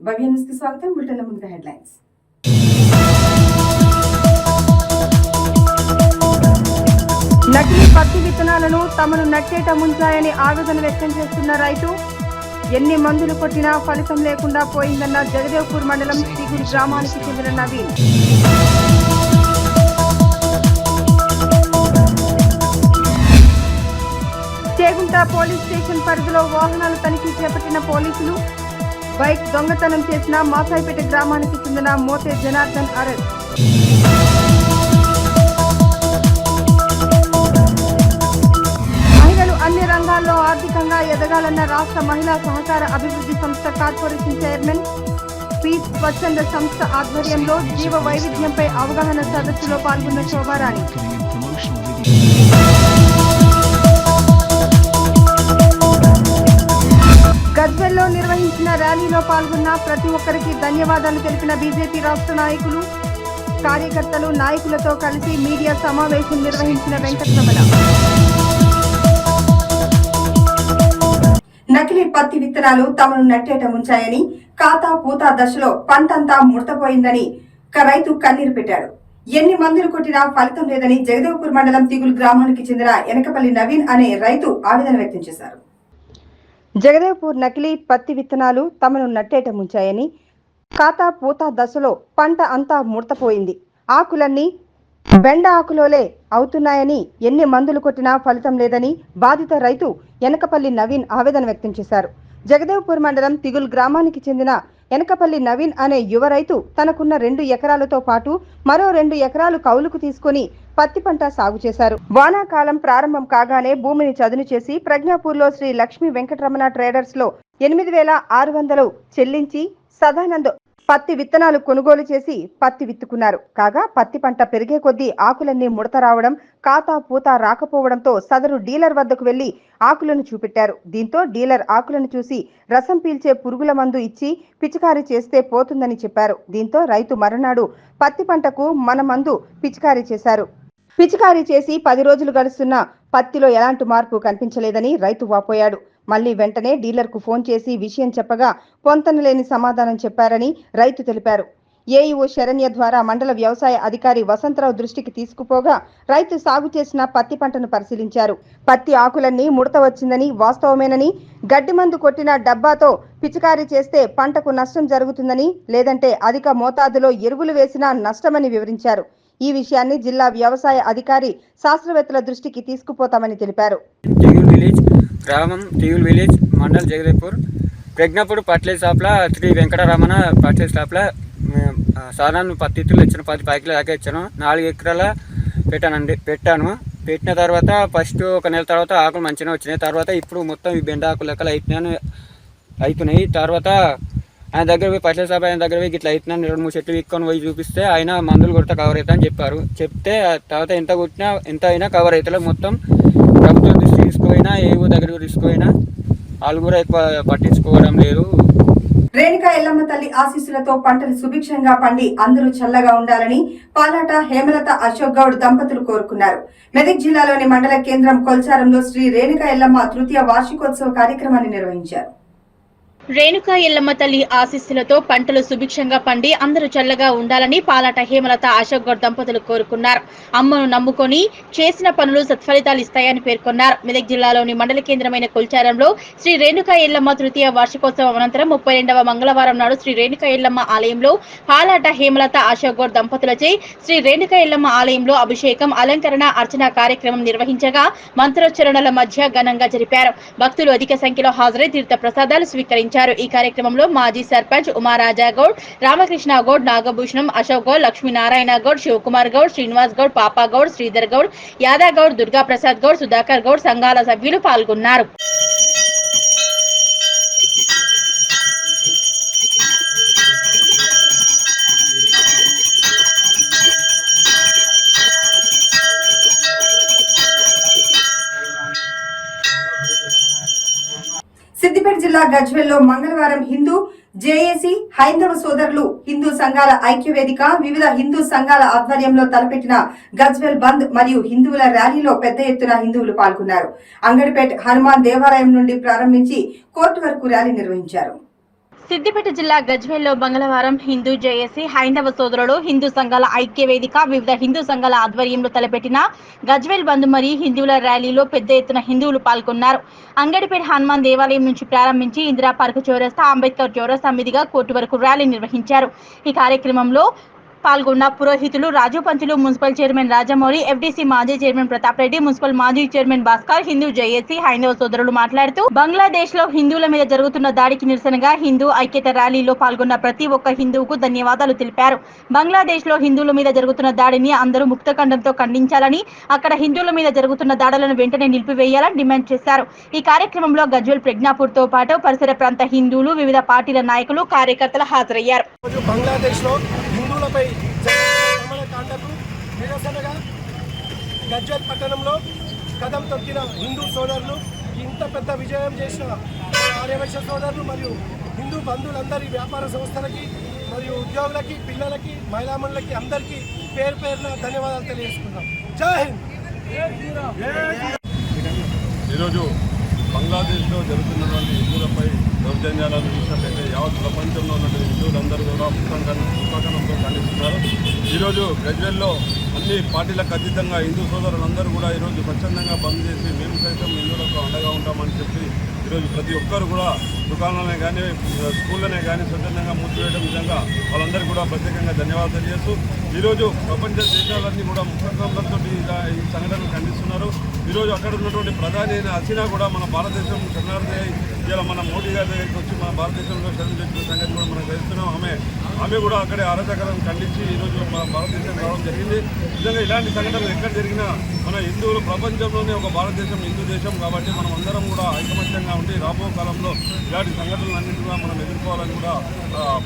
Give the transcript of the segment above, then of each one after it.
భవ్య news కి స్వాగతం. బులెటిన్ల ముందుగా హెడ్లైన్స్. నకిలీ పత్తి విత్తనాలను తమను నట్టేట ముంచాయని ఆవేదన వ్యక్తం చేస్తున్న రైతు. ఎన్ని మందులు కొట్టినా ఫలితం లేకుండా పోయిందన్న జగదేవ్పూర్ మండలం తిగురు గ్రామానికి చెందిన నవీన్. చేగుంట పోలీస్ స్టేషన్ పరిధిలో వాహనాలు తనిఖీ చేపట్టిన పోలీసులు. బైక్ దొంగతనం చేసిన మాసాయిపేట గ్రామానికి చెందిన మోతే జనార్దన్ అరెస్ట్. మహిళలు అన్ని రంగాల్లో ఆర్థికంగా ఎదగాలన్న రాష్ట్ర మహిళా సహకార అభివృద్ధి సంస్థ కార్పొరేషన్ చైర్మన్ పీస్ స్వచ్ఛంద సంస్థ ఆధ్వర్యంలో జీవ వైవిధ్యంపై అవగాహన సదస్సులో పాల్గొన్న శోభారాణి. గజ్వెల్లో నిర్వహించిన ర్యాలీలో పాల్గొన్న ప్రతి ఒక్కరికి ధన్యవాదాలు తెలిపిన బీజేపీ రాష్ట్ర నాయకులు, కార్యకర్తలు, నాయకులతో కలిసి మీడియా సమావేశం నిర్వహించిన వెంకటరమణ. నకిలీ పత్తి విత్తనాలు తమను నట్టేట ముంచాయని, ఖాతా పూతా దశలో పంటంతా ముడతపోయిందని రైతు కన్నీరు పెట్టాడు. ఎన్ని మందులు కొట్టినా ఫలితం లేదని జగదేవ్పూర్ మండలం తిగులు గ్రామానికి చెందిన ఎనకపల్లి నవీన్ అనే రైతు ఆవేదన వ్యక్తం చేశారు. జగదేవ్పూర్ నకిలీ పత్తి విత్తనాలు తమను నట్టేట ముంచాయని, ఖాతా పూతా దశలో పంట అంతా ముడతపోయింది, ఆకులన్నీ బెండ ఆకులోలే అవుతున్నాయని, ఎన్ని మందులు కొట్టినా ఫలితం లేదని బాధిత రైతు ఎనకపల్లి నవీన్ ఆవేదన వ్యక్తం చేశారు. జగదేవ్పూర్ మండలం తిగుల్ గ్రామానికి చెందిన ఎనకపల్లి నవీన్ అనే యువ రైతు తనకున్న 2 ఎకరాలతో పాటు మరో 2 ఎకరాలు కౌలుకు తీసుకుని పత్తి పంట సాగు చేశారు. వానాకాలం ప్రారంభం కాగానే భూమిని చదును చేసి ప్రజ్ఞాపూర్లో శ్రీ లక్ష్మీ వెంకటరమణ ట్రేడర్స్ లో 8,600 చెల్లించి సదానంద్ పత్తి విత్తనాలు కొనుగోలు చేసి పత్తి విత్తుకున్నారు. కాగా పత్తి పంట పెరిగే కొద్దీ ఆకులన్నీ ముడత రావడం, ఖాతా పూత రాకపోవడంతో సదరు డీలర్ వద్దకు వెళ్లి ఆకులను చూపెట్టారు. దీంతో డీలర్ ఆకులను చూసి రసం పీల్చే పురుగుల మందు ఇచ్చి పిచికారీ చేస్తే పోతుందని చెప్పారు. దీంతో రైతు మరునాడు పత్తి పంటకు మన మందు పిచికారీ చేశారు. పిచికారీ చేసి 10 రోజులు గడుస్తున్నా పత్తిలో ఎలాంటి మార్పు కనిపించలేదని రైతు వాపోయాడు. మళ్లీ వెంటనే డీలర్కు ఫోన్ చేసి విషయం చెప్పగా పొంతనలేని సమాధానం చెప్పారని రైతు తెలిపారు. ఏఈఓ శరణ్య ద్వారా మండల వ్యవసాయ అధికారి వసంతరావు దృష్టికి తీసుకుపోగా రైతు సాగు చేసిన పత్తి పంటను పరిశీలించారు. పత్తి ఆకులన్నీ ముడత వచ్చిందని వాస్తవమేనని, గడ్డి మందు కొట్టిన డబ్బాతో పిచికారీ చేస్తే పంటకు నష్టం జరుగుతుందని, లేదంటే అధిక మోతాదులో ఎరువులు వేసినా నష్టమని వివరించారు. ఈ విషయాన్ని జిల్లా వ్యవసాయ అధికారి శాస్త్రవేత్తల దృష్టికి తీసుకుపోతామని తెలిపారు. గ్రామం తిగుల్ విలేజ్ మండల్ జగదేవ్పూర్ ప్రజ్ఞాపూర్ పట్లేజ్ షాప్లో శ్రీ వెంకటరమణ పట్లేజ్ షాప్లో సాధారణ పత్తిత్తులు ఇచ్చిన 10 ప్యాకెట్లు దాకా ఇచ్చాను. 4 ఎకరాల పెట్టాను. పెట్టిన తర్వాత ఫస్ట్ ఒక నెల తర్వాత ఆకులు మంచిగా వచ్చినాయి. తర్వాత ఇప్పుడు మొత్తం ఈ బెండ ఆకులు లెక్కలు అవుతున్నాయి. తర్వాత ఆయన దగ్గర పోయి పట్లేజ్ షాప్ ఆయన దగ్గర పోయి ఇట్లా అవుతున్నాను 2-3 చెట్లు విక్కొని పోయి చూపిస్తే ఆయన మందులు కొడితే కవర్ అవుతా అని చెప్పారు. చెప్తే తర్వాత ఎంత కొట్టినా ఎంత అయినా కవర్ అవుతలేదు. మొత్తం ప్రభుత్వం దృష్టి తీసుకుపోయినా ఏవో దగ్గర తీసుకుపోయినా వాళ్ళు కూడా ఎక్కువ పట్టించుకోవడం లేదు. రేణుకా ఎల్లమ్మ తల్లి ఆశీస్సులతో పంటలు సుభిక్షంగా పండి అందరూ చల్లగా ఉండాలని పాలాట హేమలత అశోక్ గౌడ్ దంపతులు కోరుకున్నారు. మెదక్ జిల్లాలోని మండల కేంద్రం కొల్చారంలో శ్రీ రేణుకా ఎల్లమ్మ తృతీయ వార్షికోత్సవ కార్యక్రమాన్ని నిర్వహించారు. రేణుకా ఎల్లమ్మ తల్లి ఆశీస్సులతో పంటలు సుభిక్షంగా పండి అందరూ చల్లగా ఉండాలని పాలాట హేమలత అశోక్ గౌడ్ దంపతులు కోరుకున్నారు. అమ్మను నమ్ముకొని చేసిన పనులు సత్ఫలితాలు ఇస్తాయని పేర్కొన్నారు. మెదక్ జిల్లాలోని మండల కేంద్రమైన కొల్చారంలో శ్రీ రేణుకా ఎల్లమ్మ తృతీయ వార్షికోత్సవం అనంతరం 32వ మంగళవారం నాడు శ్రీ రేణుకా ఎల్లమ్మ ఆలయంలో పాలాట హేమలత అశోక్ గౌడ్ దంపతులచే శ్రీ రేణుకా ఎల్లమ్మ ఆలయంలో అభిషేకం, అలంకరణ, అర్చన కార్యక్రమం నిర్వహించగా మంత్రోచ్చరణల మధ్య ఘనంగా జరిపారు. భక్తులు అధిక సంఖ్యలో హాజరై తీర్థ ప్రసాదాలు స్వీకరించారు. ఈ కార్యక్రమంలో మాజీ సర్పంచ్ ఉమారాజా గౌడ్, రామకృష్ణ గౌడ్, నాగభూషణం, అశోక్ గౌడ్, లక్ష్మీనారాయణ గౌడ్, శివకుమార్ గౌడ్, శ్రీనివాస్ గౌడ్, పాపా గౌడ్, శ్రీధర్ గౌడ్, యాదవ్ గౌడ్, దుర్గా ప్రసాద్ గౌడ్, సుధాకర్ గౌడ్ సంఘాల సభ్యులు పాల్గొన్నారు. సిద్దిపేట జిల్లా గజ్వెల్లో మంగళవారం హిందూ జేఏసీ హైందవ సోదరులు హిందూ సంఘాల ఐక్యవేదిక వివిధ హిందూ సంఘాల ఆధ్వర్యంలో తలపెట్టిన గజ్వెల్ బంద్ మరియు హిందువుల ర్యాలీలో పెద్ద ఎత్తున హిందువులు పాల్గొన్నారు. అంగడిపేట్ హనుమాన్ దేవాలయం నుండి ప్రారంభించి కోర్టు వరకు ర్యాలీ నిర్వహించారు. సిద్దిపేట జిల్లా గజ్వేల్లో మంగళవారం హిందూ జేఏసీ, హైందవ సోదరులు, హిందూ సంఘాల ఐక్య వేదిక, వివిధ హిందూ సంఘాల ఆధ్వర్యంలో తలపెట్టిన గజ్వేల్ బంద్ మరియు హిందువుల ర్యాలీలో పెద్ద ఎత్తున హిందువులు పాల్గొన్నారు. అంగడిపేట హనుమాన్ దేవాలయం నుంచి ప్రారంభించి ఇందిరా పార్క్ చౌరస్తా, అంబేద్కర్ చౌరస్తా మీదుగా కోర్టు వరకు ర్యాలీ నిర్వహించారు. ఈ కార్యక్రమంలో పాల్గొన్న పురోహితులు, రాజు పంచులు, మున్సిపల్ చైర్మన్ రాజమౌళి, ఎఫ్డీసీ మాజీ చైర్మన్ ప్రతాప్ రెడ్డి, మున్సిపల్ మాజీ చైర్మన్ భాస్కర్, హిందూ జేఏసీ, హైందవ సోదరులు మాట్లాడుతూ బంగ్లాదేశ్ లో హిందువుల మీద జరుగుతున్న దాడికి నిరసనగా హిందూ ఐక్యత ర్యాలీలో పాల్గొన్న ప్రతి ఒక్క హిందువుకు ధన్యవాదాలు తెలిపారు. బంగ్లాదేశ్ లో హిందువుల మీద జరుగుతున్న దాడిని అందరూ ముక్తఖండంతో ఖండించాలని, అక్కడ హిందువుల మీద జరుగుతున్న దాడులను వెంటనే నిలిపివేయాలని డిమాండ్ చేశారు. ఈ కార్యక్రమంలో గజ్వేల్ ప్రజ్ఞాపూర్ తో పాటు పరిసర ప్రాంత హిందువులు, వివిధ పార్టీల నాయకులు, కార్యకర్తలు హాజరయ్యారు. హిందువులపై కాండకు నిరసనగా గజ్వేల్ పట్టణంలో కదం తొక్కిన హిందూ సోదరులు, ఇంత పెద్ద విజయం చేసిన ఆర్యవైశ్య సోదరులు మరియు హిందూ బంధువులందరి వ్యాపార సంస్థలకి మరియు ఉద్యోగులకి, పిల్లలకి, మహిళామణులకి అందరికీ పేరు పేరున ధన్యవాదాలు తెలియజేసుకున్నాం. జై హింద్. ఈరోజు బంగ్లాదేశ్లో జరుగుతున్నటువంటి హిందువులపై దౌర్జన్యాలను చూసినట్లయితే యావత్ ప్రపంచంలో ఉన్నటువంటి హిందువులందరూ కూడా ముఖండంతో ఖండిస్తున్నారు. ఈరోజు గజ్వేల్లో అన్ని పార్టీలకు అతీతంగా హిందూ సోదరులందరూ కూడా ఈరోజు స్వచ్ఛందంగా బంద్ చేసి మేము సైతం హిందువులకు అండగా ఉంటామని చెప్పి ఈరోజు ప్రతి ఒక్కరు కూడా దుకాణాలనే కానీ, స్కూళ్ళనే కానీ స్వచ్ఛందంగా మూసివేయడం విధంగా వాళ్ళందరికీ కూడా ప్రత్యేకంగా ధన్యవాదాలు తెలియజేస్తూ ఈరోజు ప్రపంచ దేశాలన్నీ కూడా ముఖండంతో ఈ సంఘటనను ఖండిస్తున్నారు. ఈరోజు అక్కడ ఉన్నటువంటి ప్రధాని అయిన హసీనా కూడా మన భారతదేశం శరణార్థి ఇలా మన మోడీ గారి దగ్గరికి వచ్చి మన భారతదేశంలో శరణు తెచ్చిన సంగతి కూడా మనం గ్రహిస్తున్నాం. ఆమె కూడా అక్కడే అరాచకాలను ఖండించి ఈరోజు మన భారతదేశం రావడం జరిగింది. నిజంగా ఇలాంటి సంఘటనలు ఎక్కడ జరిగినా మన హిందువులు ప్రపంచంలోనే ఒక భారతదేశం హిందూ దేశం కాబట్టి మనం అందరం కూడా ఐకమత్యంగా ఉండి రాబో కాలంలో ఇలాంటి సంఘటనలన్నింటినీ కూడా మనం ఎదుర్కోవాలని కూడా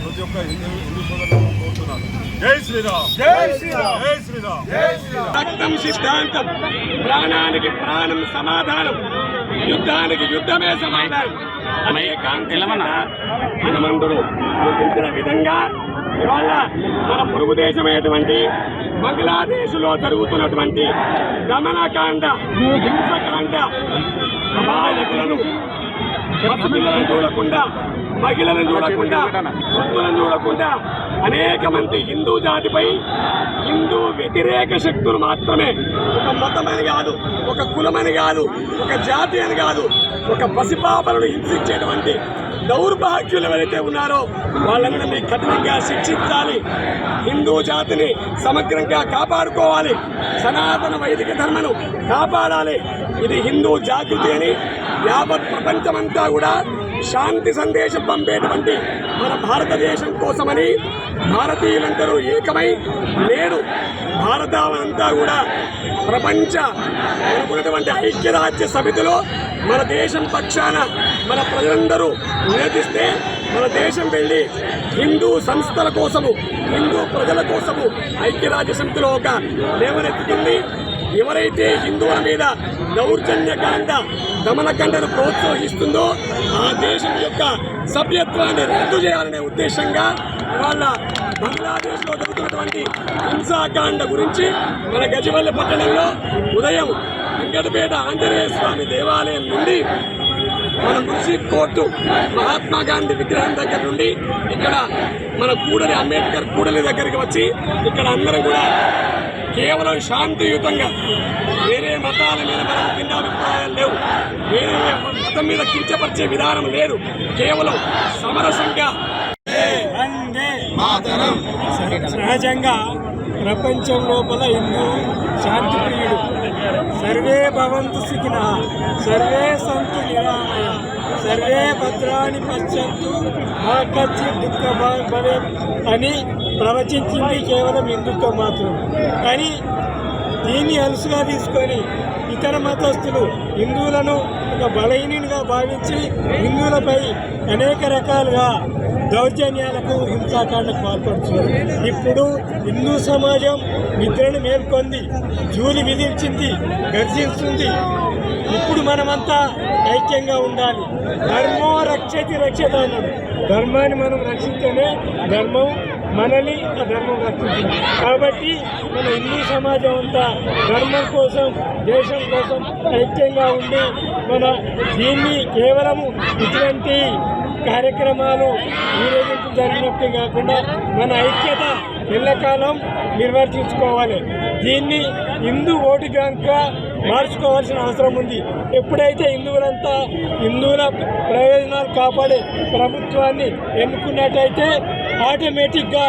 ప్రతి ఒక్క హిందూ సోదరులను కోరుతున్నాను. జై శ్రీరామ్, జై శ్రీరామ్, జై శ్రీరామ్, జై శ్రీరామ్. రక్తం సిద్ధాంతం, ప్రాణానికి ప్రాణం సమాధానం, యుద్ధానికి యుద్ధమే సమాధానం అనే హనుమంతుడు సూచించిన విధంగా ఇవాళ మన పొరుగు దేశమైనటువంటి బంగ్లాదేశ్లో జరుగుతున్నటువంటి దమనకాండ, హింసకాండ, అమాయకులను పసిపిల్లలను చూడకుండా, మహిళలను చూడకుండా, వృద్ధులను చూడకుండా అనేక మంది హిందూ జాతిపై హిందూ వ్యతిరేక శక్తులు మాత్రమే, ఒక మతమని కాదు, ఒక కులమని కాదు, ఒక జాతి అని కాదు, ఒక పసిపాపలను హింసించేటువంటి దౌర్భాగ్యులు ఎవరైతే ఉన్నారో వాళ్ళని కఠినంగా శిక్షించాలి. హిందూ జాతిని సమగ్రంగా కాపాడుకోవాలి. సనాతన వైదిక ధర్మను కాపాడాలి. ఇది హిందూ జాగృతి అని యావత్ ప్రపంచమంతా కూడా శాంతి సందేశం పంపేటువంటి మన భారతదేశం కోసమని భారతీయులందరూ ఏకమై నేడు భారతావనంతా కూడా ప్రపంచ అనుకున్నటువంటి ఐక్యరాజ్య సమితిలో మన దేశం పక్షాన మన ప్రజలందరూ నిలదీస్తే మన దేశం వెళ్ళి హిందూ సంస్థల కోసము, హిందూ ప్రజల కోసము ఐక్యరాజ్య సమితిలో ఒక లేవనెత్తుతుంది. ఎవరైతే హిందువుల మీద దౌర్జన్యకాండ, దమనకాండను ప్రోత్సహిస్తుందో ఆ దేశం యొక్క సభ్యత్వాన్ని రద్దు చేయాలనే ఉద్దేశంగా వాళ్ళ బంగ్లాదేశ్లో జరుగుతున్నటువంటి హింసాకాండ గురించి మన గజ్వేల్ పట్టణంలో ఉదయం వెంకటపేట ఆంజనేయ స్వామి దేవాలయం నుండి మన మున్సిపల్ కోర్టు, మహాత్మా గాంధీ విగ్రహం దగ్గర నుండి ఇక్కడ మన కూడలి అంబేద్కర్ కూడలి దగ్గరికి వచ్చి ఇక్కడ అందరం కూడా కేవలం శాంతియుతంగా, వేరే మతాల మీద మనకు భిన్నాభిప్రాయాలు లేవు, వేరే మతం మీద కించపరిచే విధానం లేదు, కేవలం సమరసంగా సహజంగా ప్రపంచం లోపల హిందూ శాంతి ప్రియుడు. సర్వే భవంతు సుఖినః, సర్వే సంతు నిరామయ, సర్వే భద్రాణి పశ్యంతు మా కచ్చిత్ దుఃఖ భవేత్ అని ప్రవచించింది కేవలం హిందుత్వం మాత్రం. కానీ దీన్ని అలుసుగా తీసుకొని ఇతర మతస్థులు హిందువులను ఒక బలహీనునిగా భావించి హిందువులపై అనేక రకాలుగా దౌర్జన్యాలకు, హింసాకాండకు పాల్పడుతున్నారు. ఇప్పుడు హిందూ సమాజం నిద్రను మేల్కొంది, జూలి విధించింది, గర్జిస్తుంది. ఇప్పుడు మనమంతా ఐక్యంగా ఉండాలి. ధర్మో రక్షతి రక్షత అన్నాడు. ధర్మాన్ని మనం రక్షిస్తేనే ధర్మం మనల్ని ఆ ధర్మం రక్షించింది. కాబట్టి మన హిందూ సమాజం అంతా ధర్మం కోసం, దేశం కోసం ఐక్యంగా ఉండి మన దీన్ని కేవలము ఇటువంటి కార్యక్రమాలు ఊరేగింపు జరిగినట్టే కాకుండా మన ఐక్యత ఎల్లకాలం నిర్వర్తించుకోవాలి. దీన్ని హిందూ ఓటు బ్యాంక్గా మార్చుకోవాల్సిన అవసరం ఉంది. ఎప్పుడైతే హిందువుల ప్రయోజనాలు కాపాడే ప్రభుత్వాన్ని ఎన్నుకున్నట్టయితే ఆటోమేటిక్గా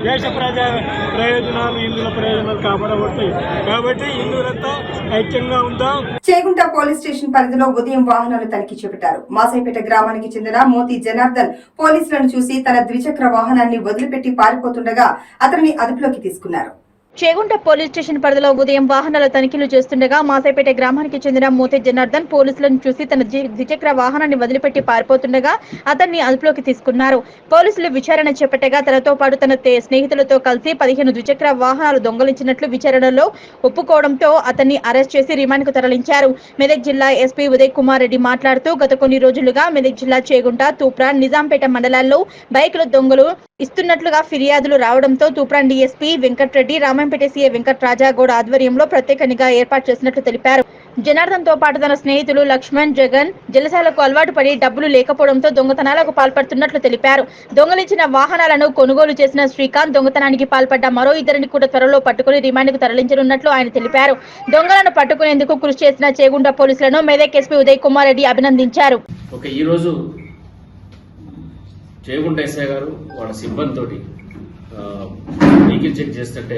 దేశ ప్రయోజనాలు హిందువుల ప్రయోజనాలు కాపాడబడతాయి. కాబట్టి హిందువులంతా ఐక్యంగా ఉందాం. చేగుంట పోలీస్ స్టేషన్ పరిధిలో ఉదయం వాహనాలు తనిఖీ చేపట్టారు. మాసైపేట గ్రామానికి చెందిన మోతి జనార్దన్ పోలీసులను చూసి తన ద్విచక్ర వాహనాన్ని వదిలిపెట్టి పారిపోతుండగా అతనిని అదుపులోకి తీసుకున్నారు. చేగుంట పోలీస్ స్టేషన్ పరిధిలో ఉదయం వాహనాల తనిఖీలు చేస్తుండగా మాసైపేట గ్రామానికి చెందిన మోతే జనార్దన్ పోలీసులను చూసి తన ద్విచక్ర వాహనాన్ని వదిలిపెట్టి పారిపోతుండగా అతన్ని అదుపులోకి తీసుకున్నారు. పోలీసులు విచారణ చేపట్టగా తనతో పాటు తన స్నేహితులతో కలిసి 15 ద్విచక్ర వాహనాలు దొంగలించినట్లు విచారణలో ఒప్పుకోవడంతో అతన్ని అరెస్ట్ చేసి రిమాండ్ కు తరలించారు. మెదక్ జిల్లా ఎస్పీ ఉదయ్ కుమార్ రెడ్డి మాట్లాడుతూ గత కొన్ని రోజులుగా మెదక్ జిల్లా చేగుంట, తూప్రాన్, నిజాంపేట మండలాల్లో బైకుల దొంగలు ఇస్తున్నట్లుగా ఫిర్యాదులు రావడంతో తూప్రాన్ డీఎస్పీ వెంకట్రెడ్డి, రామంపేట సీఐ వెంకట్ రాజాగౌడ ఆధ్వర్యంలో ప్రత్యేక నిఘా ఏర్పాటు చేసినట్లు తెలిపారు. జనార్దన్ తో పాటు తన స్నేహితులు లక్ష్మణ్, జగన్ జలసాలకు అలవాటు పడి డబ్బులు లేకపోవడంతో దొంగతనాలకు పాల్పడుతున్నట్లు తెలిపారు. దొంగలించిన వాహనాలను కొనుగోలు చేసిన శ్రీకాంత్ దొంగతనానికి పాల్పడ్డ మరో ఇద్దరిని కూడా త్వరలో పట్టుకుని రిమాండ్కు తరలించనున్నట్లు ఆయన తెలిపారు. దొంగలను పట్టుకునేందుకు కృషి చేసిన చేగుంట పోలీసులను మెదక్ ఎస్పీ ఉదయ్ కుమార్ రెడ్డి అభినందించారు. ఈరోజు చేగుంట ఎస్ఐ గారు వాళ్ళ సిబ్బందితోటి వెహికల్ చెక్ చేస్తుంటే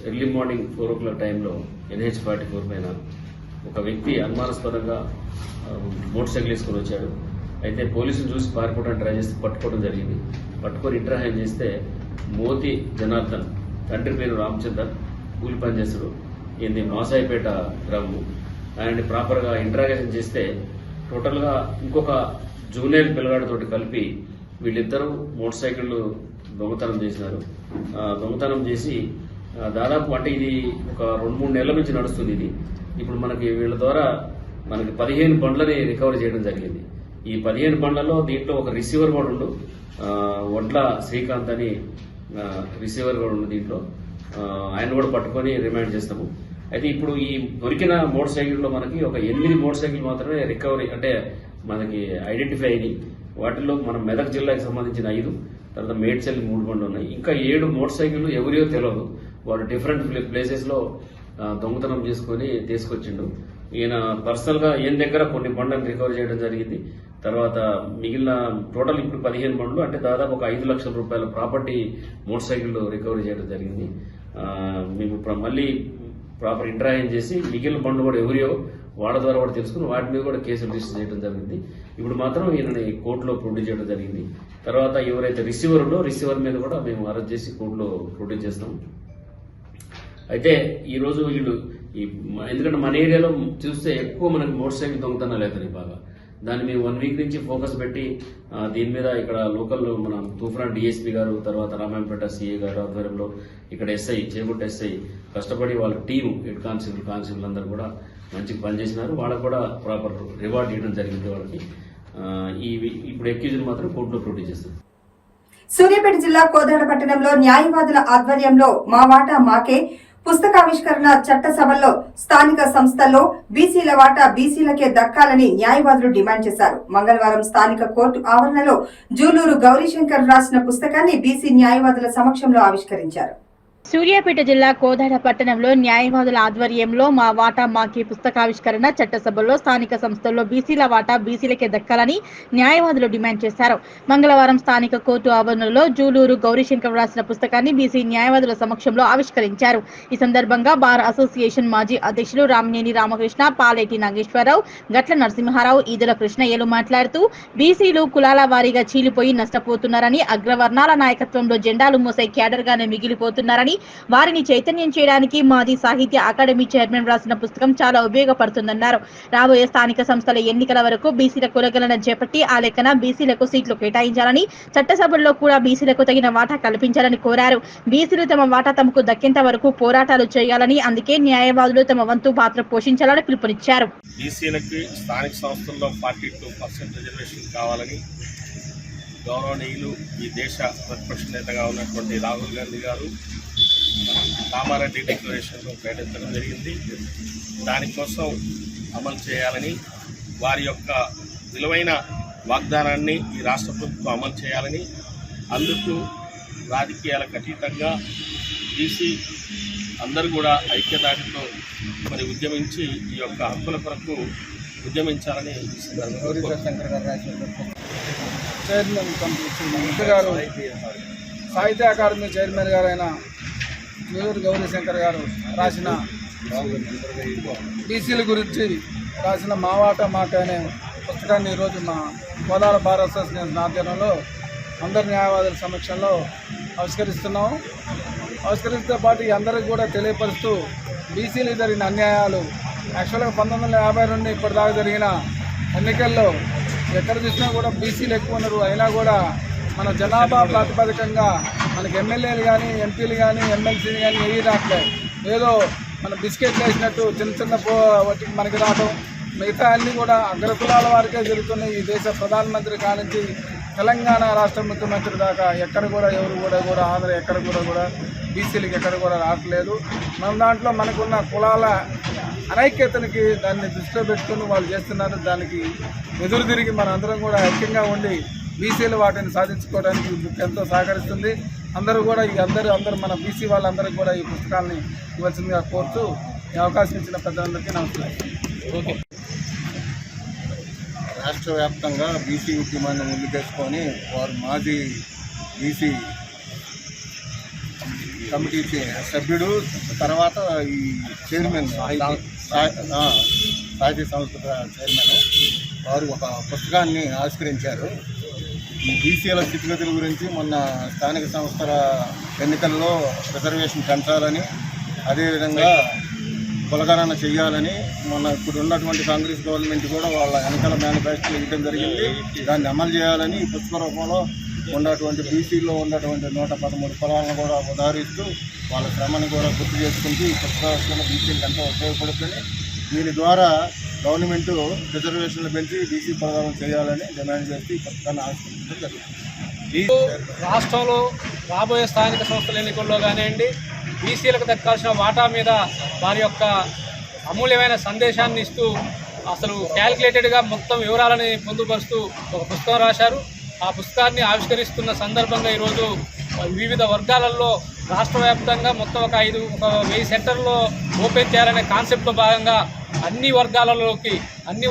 ఎర్లీ మార్నింగ్ 4 o'clock టైంలో NH44 పైన ఒక వ్యక్తి అనుమానాస్పదంగా మోటార్ సైకిల్ వేసుకొని వచ్చాడు. అయితే పోలీసులు చూసి పారిపోవడానికి ట్రై చేస్తే పట్టుకోవడం జరిగింది. పట్టుకొని ఇంటర్వ్యూ చేస్తే మోతి జనార్దన్, తండ్రి పేరు రామచందర్, కూలి పని చేస్తాడు, ఇది మాసాయిపేట గ్రామం. ఆయన ప్రాపర్గా ఇంటరాగేషన్ చేస్తే టోటల్గా ఇంకొక జూనియర్ పిల్లగాడితోటి కలిపి వీళ్ళిద్దరూ మోటార్ సైకిళ్ళు దొంగతనం చేసినారు. దొంగతనం చేసి దాదాపు అంటే ఇది ఒక 2-3 నెలల నుంచి నడుస్తుంది. ఇది ఇప్పుడు మనకి వీళ్ళ ద్వారా మనకి 15 బండ్లని రికవరీ చేయడం జరిగింది. ఈ 15 బండ్లలో దీంట్లో ఒక రిసీవర్ కూడా ఉండు, వడ్ల శ్రీకాంత్ అని రిసీవర్ కూడా ఉండు. దీంట్లో ఆయన కూడా పట్టుకొని రిమాండ్ చేస్తాము. అయితే ఇప్పుడు ఈ దొరికిన మోటార్ సైకిల్లో మనకి ఒక 8 మోటార్ సైకిల్ మాత్రమే రికవరీ అంటే మనకి ఐడెంటిఫై అయ్యి, వాటిల్లో మనం మెదక్ జిల్లాకి సంబంధించిన 5, తర్వాత మేడ్చల్ 3 బండ్లు ఉన్నాయి. ఇంకా 7 మోటార్ సైకిళ్ళు ఎవరియో తెలియదు, వాడు డిఫరెంట్ ప్లేసెస్లో దొంగతనం చేసుకొని తీసుకొచ్చిండు. ఈయన పర్సనల్గా ఈయన దగ్గర కొన్ని బండ్లను రికవర్ చేయడం జరిగింది. తర్వాత మిగిలిన టోటల్ ఇప్పుడు 15 బండ్లు అంటే దాదాపు ఒక 5 లక్షల రూపాయల ప్రాపర్టీ మోటార్ సైకిల్ రికవరీ చేయడం జరిగింది. మేము మళ్ళీ ప్రాపర్ ఇంటరాక్షన్ చేసి మిగిలిన బండ్లు కూడా ఎవరియో వాళ్ళ ద్వారా కూడా తెలుసుకుని వాటి మీద కూడా కేసులు రిజిస్టర్ చేయడం జరిగింది. ఇప్పుడు మాత్రం ఈయనని కోర్టులో ప్రొడ్యూస్ చేయడం జరిగింది. తర్వాత ఎవరైతే రిసీవర్ ఉందో రిసీవర్ మీద కూడా మేము అరెస్ట్ చేసి కోర్టులో ప్రొడ్యూస్ చేస్తాం. అయితే ఈరోజు వీళ్ళు ఎందుకంటే మన ఏరియాలో చూస్తే ఎక్కువ మనకి మోటార్ సైకిల్ దొంగతనాలు అవుతున్నాయి బాగా. దాన్ని మేము 1 వీక్ నుంచి ఫోకస్ పెట్టి దీని మీద ఇక్కడ లోకల్ మన తూఫాన్ డిఎస్పీ గారు, తర్వాత రామాయంపేట సిఏ గారు ఆధ్వర్యంలో ఇక్కడ ఎస్ఐ చేగుంట ఎస్ఐ కష్టపడి వాళ్ళ టీం హెడ్ కానిస్టేబుల్ అందరూ కూడా మంచిగా పనిచేసినారు. వాళ్ళకు కూడా ప్రాపర్ రివార్డ్ ఇవ్వడం జరిగింది. వాళ్ళకి ఇప్పుడు ఎక్యూజ్ని మాత్రం కోర్టులో ప్రొడ్యూస్ చేస్తారు. సూర్యాపేట జిల్లా కోదాడ పట్టణంలో న్యాయవాదుల ఆధ్వర్యంలో మా వాటా మాకే పుస్తకావిష్కరణ చట్టసభల్లో స్థానిక సంస్థల్లో బీసీల వాటా బీసీలకే దక్కాలని న్యాయవాదులు డిమాండ్ చేశారు. మంగళవారం స్థానిక కోర్టు ఆవరణలో జూలూరు గౌరీశంకర్ రాసిన పుస్తకాన్ని బీసీ న్యాయవాదుల సమక్షంలో ఆవిష్కరించారు. సూర్యాపేట జిల్లా కోదాడ పట్టణంలో న్యాయవాదుల ఆధ్వర్యంలో మా వాటా మాకి పుస్తకావిష్కరణ చట్టసభల్లో స్థానిక సంస్థల్లో బీసీల వాటా బీసీలకే దక్కాలని న్యాయవాదులు డిమాండ్ చేశారు. మంగళవారం స్థానిక కోర్టు ఆవరణలో జూలూరు గౌరీశంకర్ రాసిన పుస్తకాన్ని బీసీ న్యాయవాదుల సమక్షంలో ఆవిష్కరించారు. ఈ సందర్భంగా బార్ అసోసియేషన్ మాజీ అధ్యక్షులు రామినేని రామకృష్ణ, పాలేటి నాగేశ్వరరావు, గట్ల నరసింహారావు, ఈదుల కృష్ణయ్యలు మాట్లాడుతూ బీసీలు కులాల వారీగా చీలిపోయి నష్టపోతున్నారని, అగ్రవర్ణాల నాయకత్వంలో జెండాలు మోసే క్యాడర్ గానే మిగిలిపోతున్నారని, వారిని చైతన్యం చేయడానికి మాది సాహిత్య అకాడమీ చైర్మన్ రాసిన పుస్తకం చాలా ఉపయోగపడుతుందన్నారు. రాబోయే స్థానిక సంస్థల ఎన్నికల వరకు బీసీల కులగణన చేపట్టి ఆ లెక్కన బీసీలకు సీట్లు కేటాయించాలని, చట్టసభల్లో కూడా బీసీలకు తగిన వాటా కల్పించాలని కోరారు. బీసీలు తమ వాటా తమకు దక్కేంత వరకు పోరాటాలు చేయాలని, అందుకే న్యాయవాదులు తమ వంతు పాత్ర పోషించాలని పిలుపునిచ్చారు. బీసీలకి స్థానిక సంస్థల్లో 42% రిజర్వేషన్ కావాలని గౌరవనీయులు ఈ దేశ ప్రతిపక్ష నేతగా ఉన్నటువంటి రాహుల్ గాంధీ గారు కామారెడ్డి డిక్లరేషన్లో ప్రకటించడం జరిగింది. దానికోసం అమలు చేయాలని వారి యొక్క విలువైన వాగ్దానాన్ని ఈ రాష్ట్ర ప్రభుత్వం అమలు చేయాలని, అందుకు రాజకీయాలకు అతీతంగా బీసీ అందరూ కూడా ఐక్యతాటితో మరి ఉద్యమించి ఈ యొక్క హక్కుల కొరకు ఉద్యమించాలని చైర్మన్ కమిటీ గారు, సాహిత్య అకాడమీ చైర్మన్ గారైన మేలూరు గౌరీశంకర్ గారు రాసిన బీసీల గురించి రాసిన మావాట మాట అనే పుస్తకాన్ని ఈరోజు మా కోదాల బార్ అసోసియేషన్ ఆధ్వర్యంలో అందరి న్యాయవాదుల సమక్షంలో ఆవిష్కరిస్తున్నాం. ఆవిష్కరిస్తే పాటు అందరికీ కూడా తెలియపరుస్తూ బీసీలు జరిగిన అన్యాయాలు, యాక్చువల్గా 1950 నుండి ఇప్పటిదాకా జరిగిన ఎన్నికల్లో ఎక్కడ చూసినా కూడా బీసీలు ఎక్కువ ఉన్నారు. అయినా కూడా మన జనాభా ప్రాతిపదికంగా మనకి ఎమ్మెల్యేలు కానీ, ఎంపీలు కానీ, ఎమ్మెల్సీలు కానీ ఏవి రావట్లేదు. ఏదో మన బిస్కెట్లు వేసినట్టు చిన్న చిన్న వాటికి మనకి రావడం, మిగతా అన్నీ కూడా అగ్రకులాల వారికే జరుగుతున్నాయి. ఈ దేశ ప్రధానమంత్రి కానించి తెలంగాణ రాష్ట్ర ముఖ్యమంత్రి దాకా ఎక్కడ కూడా ఎవరు కూడా ఆంధ్ర ఎక్కడ కూడా బీసీలకి ఎక్కడ కూడా రావట్లేదు. మన దాంట్లో మనకున్న కులాల అనైక్యతనికి దాన్ని దృష్టిలో పెట్టుకుని వాళ్ళు చేస్తున్నారు. దానికి ఎదురు తిరిగి మనందరం కూడా ఐక్యంగా ఉండి బీసీలు వాటిని సాధించుకోవడానికి ఎంతో సహకరిస్తుంది. అందరూ కూడా అందరూ మన బీసీ వాళ్ళందరికీ కూడా ఈ పుస్తకాన్ని ఇవ్వాల్సిందిగా కోరుతూ ఈ అవకాశం ఇచ్చిన పెద్దలందరికీ నమస్కారం. రాష్ట్ర వ్యాప్తంగా బీసీ ఉద్యమాన్ని ముందుకేసుకొని వారు మాజీ బీసీ కమిటీ సభ్యుడు, తర్వాత ఈ చైర్మన్ సాహిత్య సంస్థ చైర్మన్ వారు ఒక పుస్తకాన్ని ఆవిష్కరించారు. ఈ బీసీల స్థితిగతుల గురించి మొన్న స్థానిక సంస్థల ఎన్నికల్లో రిజర్వేషన్ పెంచాలని, అదేవిధంగా కులగణన చేయాలని మొన్న ఇప్పుడు ఉన్నటువంటి కాంగ్రెస్ గవర్నమెంట్ కూడా వాళ్ళ ఎన్నికల మేనిఫెస్టో ఇవ్వడం జరిగింది. దాన్ని అమలు చేయాలని ఈ పుస్తక రూపంలో ఉన్నటువంటి బీసీలో ఉన్నటువంటి 113 కులాలను కూడా ఉదాహరిస్తూ వాళ్ళ శ్రమను కూడా గుర్తు చేసుకుంటూ ఈ పుస్తకాలను బీసీలకు ఎంతో ఉపయోగపడుతుంది. దీని ద్వారా గవర్నమెంట్ రిజర్వేషన్లు పెంచి బీసీ కులగణన చేయాలని డిమాండ్ చేస్తూ ఈ పుస్తకాన్ని ఆవిష్కరించడం జరుగుతుంది. రాష్ట్రంలో రాబోయే స్థానిక సంస్థల ఎన్నికల్లో కానివ్వండి, బీసీలకు దక్కాల్సిన వాటా మీద వారి యొక్క అమూల్యమైన సందేశాన్ని ఇస్తూ అసలు క్యాలిక్యులేటెడ్గా మొత్తం వివరాలని పొందుపరుస్తూ ఒక పుస్తకం రాశారు. ఆ పుస్తకాన్ని ఆవిష్కరిస్తున్న సందర్భంగా ఈరోజు వివిధ వర్గాలలో రాష్ట్ర వ్యాప్తంగా మొత్తం ఒక 1000 సెంటర్లో ఓపెన్ చేయాలనే కాన్సెప్ట్లో భాగంగా అన్ని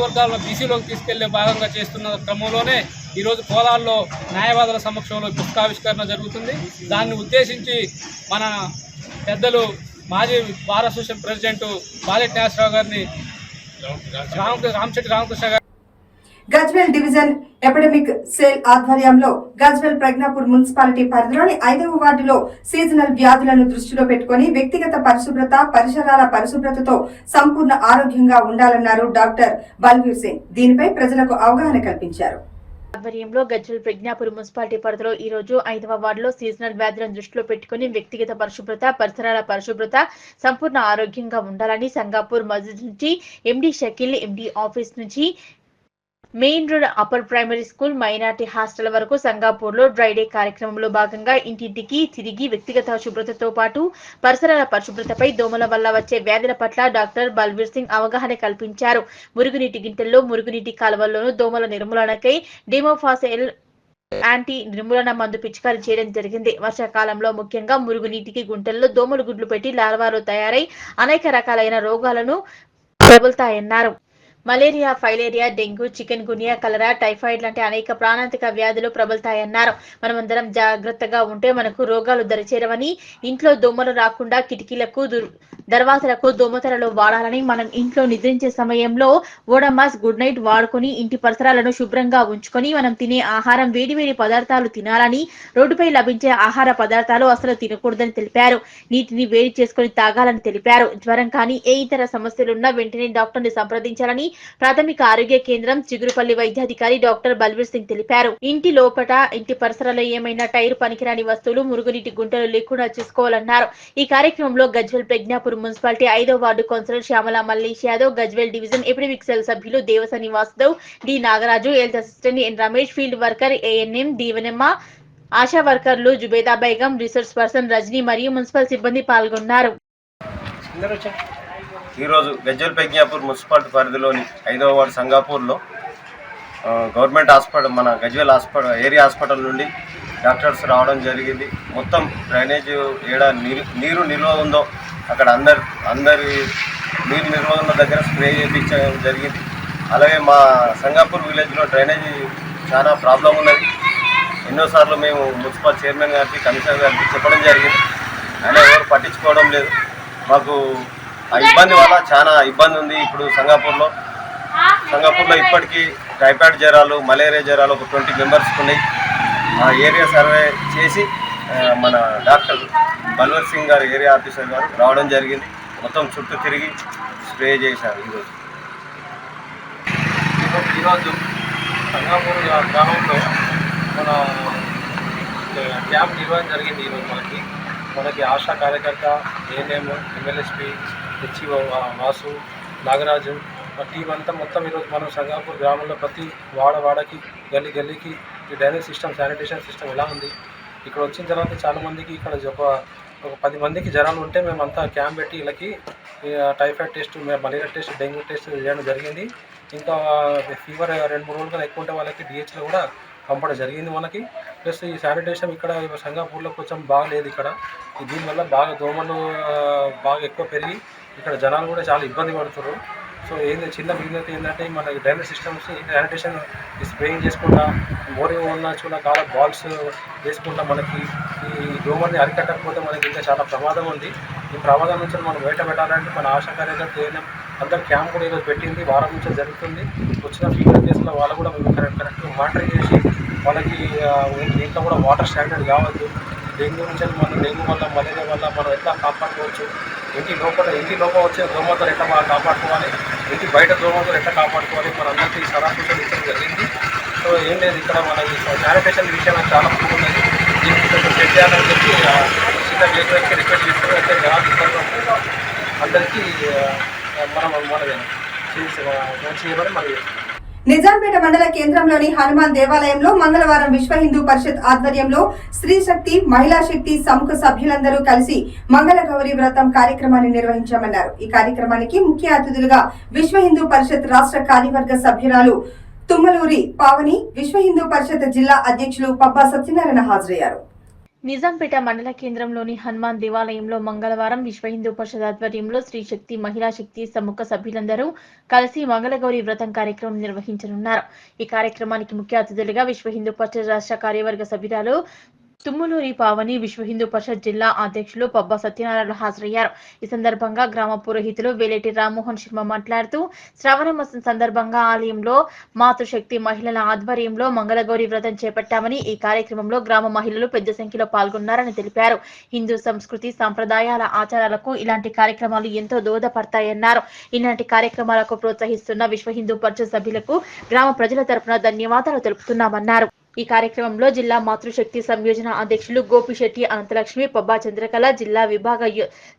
వర్గాలలో బీసీలోకి తీసుకెళ్లే భాగంగా చేస్తున్న క్రమంలోనే ఈరోజు కోలాల్లో న్యాయవాదుల సమక్షంలో పుస్తకావిష్కరణ జరుగుతుంది. దాన్ని ఉద్దేశించి మన పెద్దలు మాజీ బార్ అసోసియేషన్ ప్రెసిడెంట్ బాలెట్ నాగేశ్వరరావు గారిని రామచెట్టి రామకృష్ణ గారు గజ్వేల్ డివిజన్ ఎపిడమిక్ సెల్ ఆధ్వర్యంలో గజ్వేల్ ప్రజ్ఞాపూర్ మున్సిపాలిటీ పరిధిలోని 5వ వార్డులో సీజనల్ వ్యాధులను దృష్టిలో పెట్టుకుని వ్యక్తిగత పరిశుభ్రత, పరిసరాల పరిశుభ్రతతో సంపూర్ణ ఆరోగ్యంగా ఉండాలన్నారు డాక్టర్ బల్వీర్ సింగ్. దీనిపై ప్రజలకు అవగాహన కల్పించారు. ఆధ్వర్యంలో గజ్వేల్ ప్రజ్ఞాపూర్ మున్సిపాలిటీ పరిధిలో ఈ రోజు 5వ వార్డులో సీజనల్ వ్యాధులను దృష్టిలో పెట్టుకుని వ్యక్తిగత పరిశుభ్రత, పరిసరాల పరిశుభ్రత, సంపూర్ణ ఆరోగ్యంగా ఉండాలని సంగాపూర్ మస్జిద్ నుంచి ఎండి షకీల్, ఎండి ఆఫీస్ నుంచి main road upper primary school, minority hostel వరకు సంగాపూర్ లో డ్రై డే కార్యక్రమంలో భాగంగా ఇంటింటికి తిరిగి వ్యక్తిగత శుభ్రతతో పాటు పరిసరాల పరిశుభ్రతపై దోమల వల్ల వచ్చే వ్యాధుల పట్ల డాక్టర్ బల్వీర్ సింగ్ అవగాహన కల్పించారు. మురుగునీటి గింటల్లో, మురుగునీటి కాలువల్లోనూ దోమల నిర్మూలనకై డెమోఫాసెల్ యాంటీ నిర్మూలన మందు పిచికారీ చేయడం జరిగింది. వర్షాకాలంలో ముఖ్యంగా మురుగునీటికి గుంటల్లో దోమలు గుడ్లు పెట్టి లార్వాలు తయారై అనేక రకాలైన రోగాలను ప్రబలుతాయన్నారు. మలేరియా, ఫైలేరియా, డెంగ్యూ, చికెన్ గునియా, కలరా, టైఫాయిడ్ లాంటి అనేక ప్రాణాంతక వ్యాధులు ప్రబలుతాయన్నారు. మనమందరం జాగ్రత్తగా ఉంటే మనకు రోగాలు దరిచేరవని, ఇంట్లో దోమలు రాకుండా కిటికీలకు, దర్వాజలకు దోమతెరలు వాడాలని, మనం ఇంట్లో నిద్రించే సమయంలో ఓడమాస్, గుడ్ నైట్ వాడుకొని ఇంటి పరిసరాలను శుభ్రంగా ఉంచుకొని మనం తినే ఆహారం వేడివేడి పదార్థాలు తినాలని, రోడ్డుపై లభించే ఆహార పదార్థాలు అసలు తినకూడదని తెలిపారు. నీటిని వేడి చేసుకుని తాగాలని తెలిపారు. జ్వరం కానీ ఏ ఇతర సమస్యలున్నా వెంటనే డాక్టర్ని సంప్రదించాలని ప్రాథమిక ఆరోగ్య కేంద్రం చిగురుపల్లి వైద్యాధికారి డాక్టర్ బల్వీర్ సింగ్ తెలిపారు. ఇంటి లోపట, ఇంటి పరిసరాల్లో ఏమైనా టైర్, పనికిరాని వస్తువులు, మురుగునీటి గుంటలు లేకుండా చూసుకోవాలన్నారు. ఈ కార్యక్రమంలో గజ్వేల్ ప్రజ్ఞాపూర్ మున్సిపాలిటీ 5వ ward councillor Shyamala Mallesh Yadav, Gajwel division epidemic cell సభ్యులు Devasani Vasudev, D Nagaraju, health assistant N Ramesh, field worker ANM Deevenamma, ASHA వర్కర్లు జుబేదా బేగం, రీసెర్చ్ పర్సన్ రజనీ మరియు మున్సిపల్ సిబ్బంది పాల్గొన్నారు. ఈరోజు గజ్వేల్ ప్రజ్ఞాపూర్ మున్సిపాలిటీ పరిధిలోని 5వ వార్డు సంగాపూర్లో గవర్నమెంట్ హాస్పిటల్ మన గజ్వేల్ ఏరియా హాస్పిటల్ నుండి డాక్టర్స్ రావడం జరిగింది. మొత్తం డ్రైనేజ్ ఏడ నీరు నిల్వ ఉందో అక్కడ అందరి నీరు నిల్వ ఉన్న దగ్గర స్ప్రే చేయించడం జరిగింది. అలాగే మా సంగాపూర్ విలేజ్లో డ్రైనేజ్ చాలా ప్రాబ్లం ఉన్నది. ఎన్నోసార్లు మేము మున్సిపల్ చైర్మన్ గారికి కమిషనర్ గారికి చెప్పడం జరిగింది. అయినా ఎవరు పట్టించుకోవడం లేదు. మాకు ఆ ఇబ్బంది వల్ల చాలా ఇబ్బంది ఉంది. ఇప్పుడు సంగాపూర్లో ఇప్పటికీ టైఫాయిడ్ జ్వరాలు, మలేరియా జ్వరాలు ఒక 20 మెంబర్స్కి ఉన్నాయి. ఆ ఏరియా సర్వే చేసి మన డాక్టర్ బల్వర్ సింగ్ గారు ఏరియా ఆఫీసర్ గారు రావడం జరిగింది. మొత్తం చుట్టూ తిరిగి స్ప్రే చేశారు. ఈరోజు సంగాపూర్ గ్రామంలో మన క్యాంప్ నిర్వహణ జరిగింది. ఈరోజు మనకి ఆశా కార్యకర్త, ఏఎన్ఎం, ఎమ్మెల్యేస్పీ, హెచ్ఈఓ వాసు, నాగరాజు టీం అంతా మొత్తం ఈరోజు మనం సంగాపూర్ గ్రామంలో ప్రతి వాడకి గల్లీకి ఈ డ్రైనేజ్ సిస్టమ్, శానిటేషన్ సిస్టమ్ ఎలా ఉంది, ఇక్కడ వచ్చిన తర్వాత చాలామందికి ఇక్కడ ఒక 10 మందికి జ్వరాలు ఉంటే మేమంతా క్యాంప్ పెట్టి వీళ్ళకి typhoid test, malaria test, dengue test చేయడం జరిగింది. ఇంకా ఫీవర్ 2-3 రోజులు ఎక్కువ ఉంటే వాళ్ళకి డిహెచ్లో కూడా పంపడం జరిగింది మనకి. ప్లస్ ఈ శానిటేషన్ ఇక్కడ సంగాపూర్లో కొంచెం బాగలేదు. ఇక్కడ దీనివల్ల బాగా దోమలు బాగా ఎక్కువ పెరిగి ఇక్కడ జనాలు కూడా చాలా ఇబ్బంది పడుతున్నారు. సో చిన్న విజ్ఞత ఏంటంటే మన డ్రైనేజ్ సిస్టమ్స్ శానిటేషన్ స్ప్రేయింగ్ చేసుకుంటా, మోరీ ఉన్న చూడ కాల బాల్స్ వేసుకుంటా మనకి ఈ దోమల్ని అరికట్టకపోతే మనకి ఇంకా చాలా ప్రమాదం ఉంది. ఈ ప్రమాదం నుంచి మనం బయట పెట్టాలంటే మన ఆశా కార్యకర్త ఏఎన్ఎం అందరు క్యాంప్ కూడా ఈరోజు పెట్టింది. వారం నుంచి జరుగుతుంది. వచ్చిన ఫీవర్ కేసుల వాళ్ళు కూడా మేము కరెక్ట్గా మానిటరింగ్ చేసి వాళ్ళకి దీంట్లో కూడా వాటర్ స్టాండర్డ్ కావద్దు. డెంగ్యూ నుంచి మనం డెంగ్యూ వల్ల, మలేరియా వల్ల మనం ఎట్లా కాపాడుకోవచ్చు, ఇంటి లోపల వచ్చే దోమతో ఎట్లా కాపాడుకోవాలి, ఇంటి బయట దోమతో ఎట్లా కాపాడుకోవాలి, మన అందరికీ సలహాలు ఇచ్చడం జరిగింది. సో ఏం లేదు, ఇక్కడ మన ఈ శానిటేషన్ విషయం చాలా బాగున్నది. దీనికి కొంచెం సెట్ చేయాలని చెప్పి చిన్న వేగంగా రిక్వెస్ట్ చేస్తారు. అయితే జనాలు ఇబ్బంది అందరికీ మంచి చేయమని మరి. నిజాంపేట మండల కేంద్రంలోని హనుమాన్ దేవాలయంలో మంగళవారం విశ్వ హిందూ పరిషత్ ఆధ్వర్యంలో స్త్రీ శక్తి, మహిళా శక్తి సముఖ సభ్యులందరూ కలిసి మంగళగౌరి వ్రతం కార్యక్రమాన్ని నిర్వహించామన్నారు. ఈ కార్యక్రమానికి ముఖ్య అతిథులుగా విశ్వ హిందూ పరిషత్ రాష్ట్ర కార్యవర్గ సభ్యురాలు తుమ్మలూరి పావని, విశ్వ హిందూ పరిషత్ జిల్లా అధ్యక్షులు పబ్బా సత్యనారాయణ హాజరయ్యారు. నిజాంపేట మండల కేంద్రంలోని హనుమాన్ దేవాలయంలో మంగళవారం విశ్వ హిందూ పరిషత్ ఆధ్వర్యంలో స్త్రీ శక్తి, మహిళా శక్తి సముఖ సభ్యులందరూ కలిసి మంగళగౌరి వ్రతం కార్యక్రమం నిర్వహించనున్నారు. ఈ కార్యక్రమానికి ముఖ్య అతిథులుగా విశ్వ హిందూ పరిషత్ రాష్ట్ర కార్యవర్గ సభ్యురాలు తుమ్మలూరి పావని, విశ్వ హిందూ పరిషత్ జిల్లా అధ్యక్షులు పబ్బా సత్యనారాయణ హాజరయ్యారు. ఈ సందర్భంగా గ్రామ పురోహితులు వేలేటి రామ్మోహన్ శర్మ మాట్లాడుతూ శ్రావణ మాసం సందర్భంగా ఆలయంలో మాతృశక్తి మహిళల ఆధ్వర్యంలో మంగళగౌరి వ్రతం చేపట్టామని, ఈ కార్యక్రమంలో గ్రామ మహిళలు పెద్ద సంఖ్యలో పాల్గొన్నారని తెలిపారు. హిందూ సంస్కృతి, సంప్రదాయాల, ఆచారాలకు ఇలాంటి కార్యక్రమాలు ఎంతో దోహదపడతాయన్నారు. ఇలాంటి కార్యక్రమాలకు ప్రోత్సహిస్తున్న విశ్వ హిందూ పరిషత్ సభ్యులకు గ్రామ ప్రజల తరపున ధన్యవాదాలు తెలుపుతున్నామన్నారు. ఈ కార్యక్రమంలో జిల్లా మాతృశక్తి సంయోజన అధ్యక్షులు గోపిశెట్టి అనంతలక్ష్మి, పబ్బా చంద్రకళ, జిల్లా విభాగ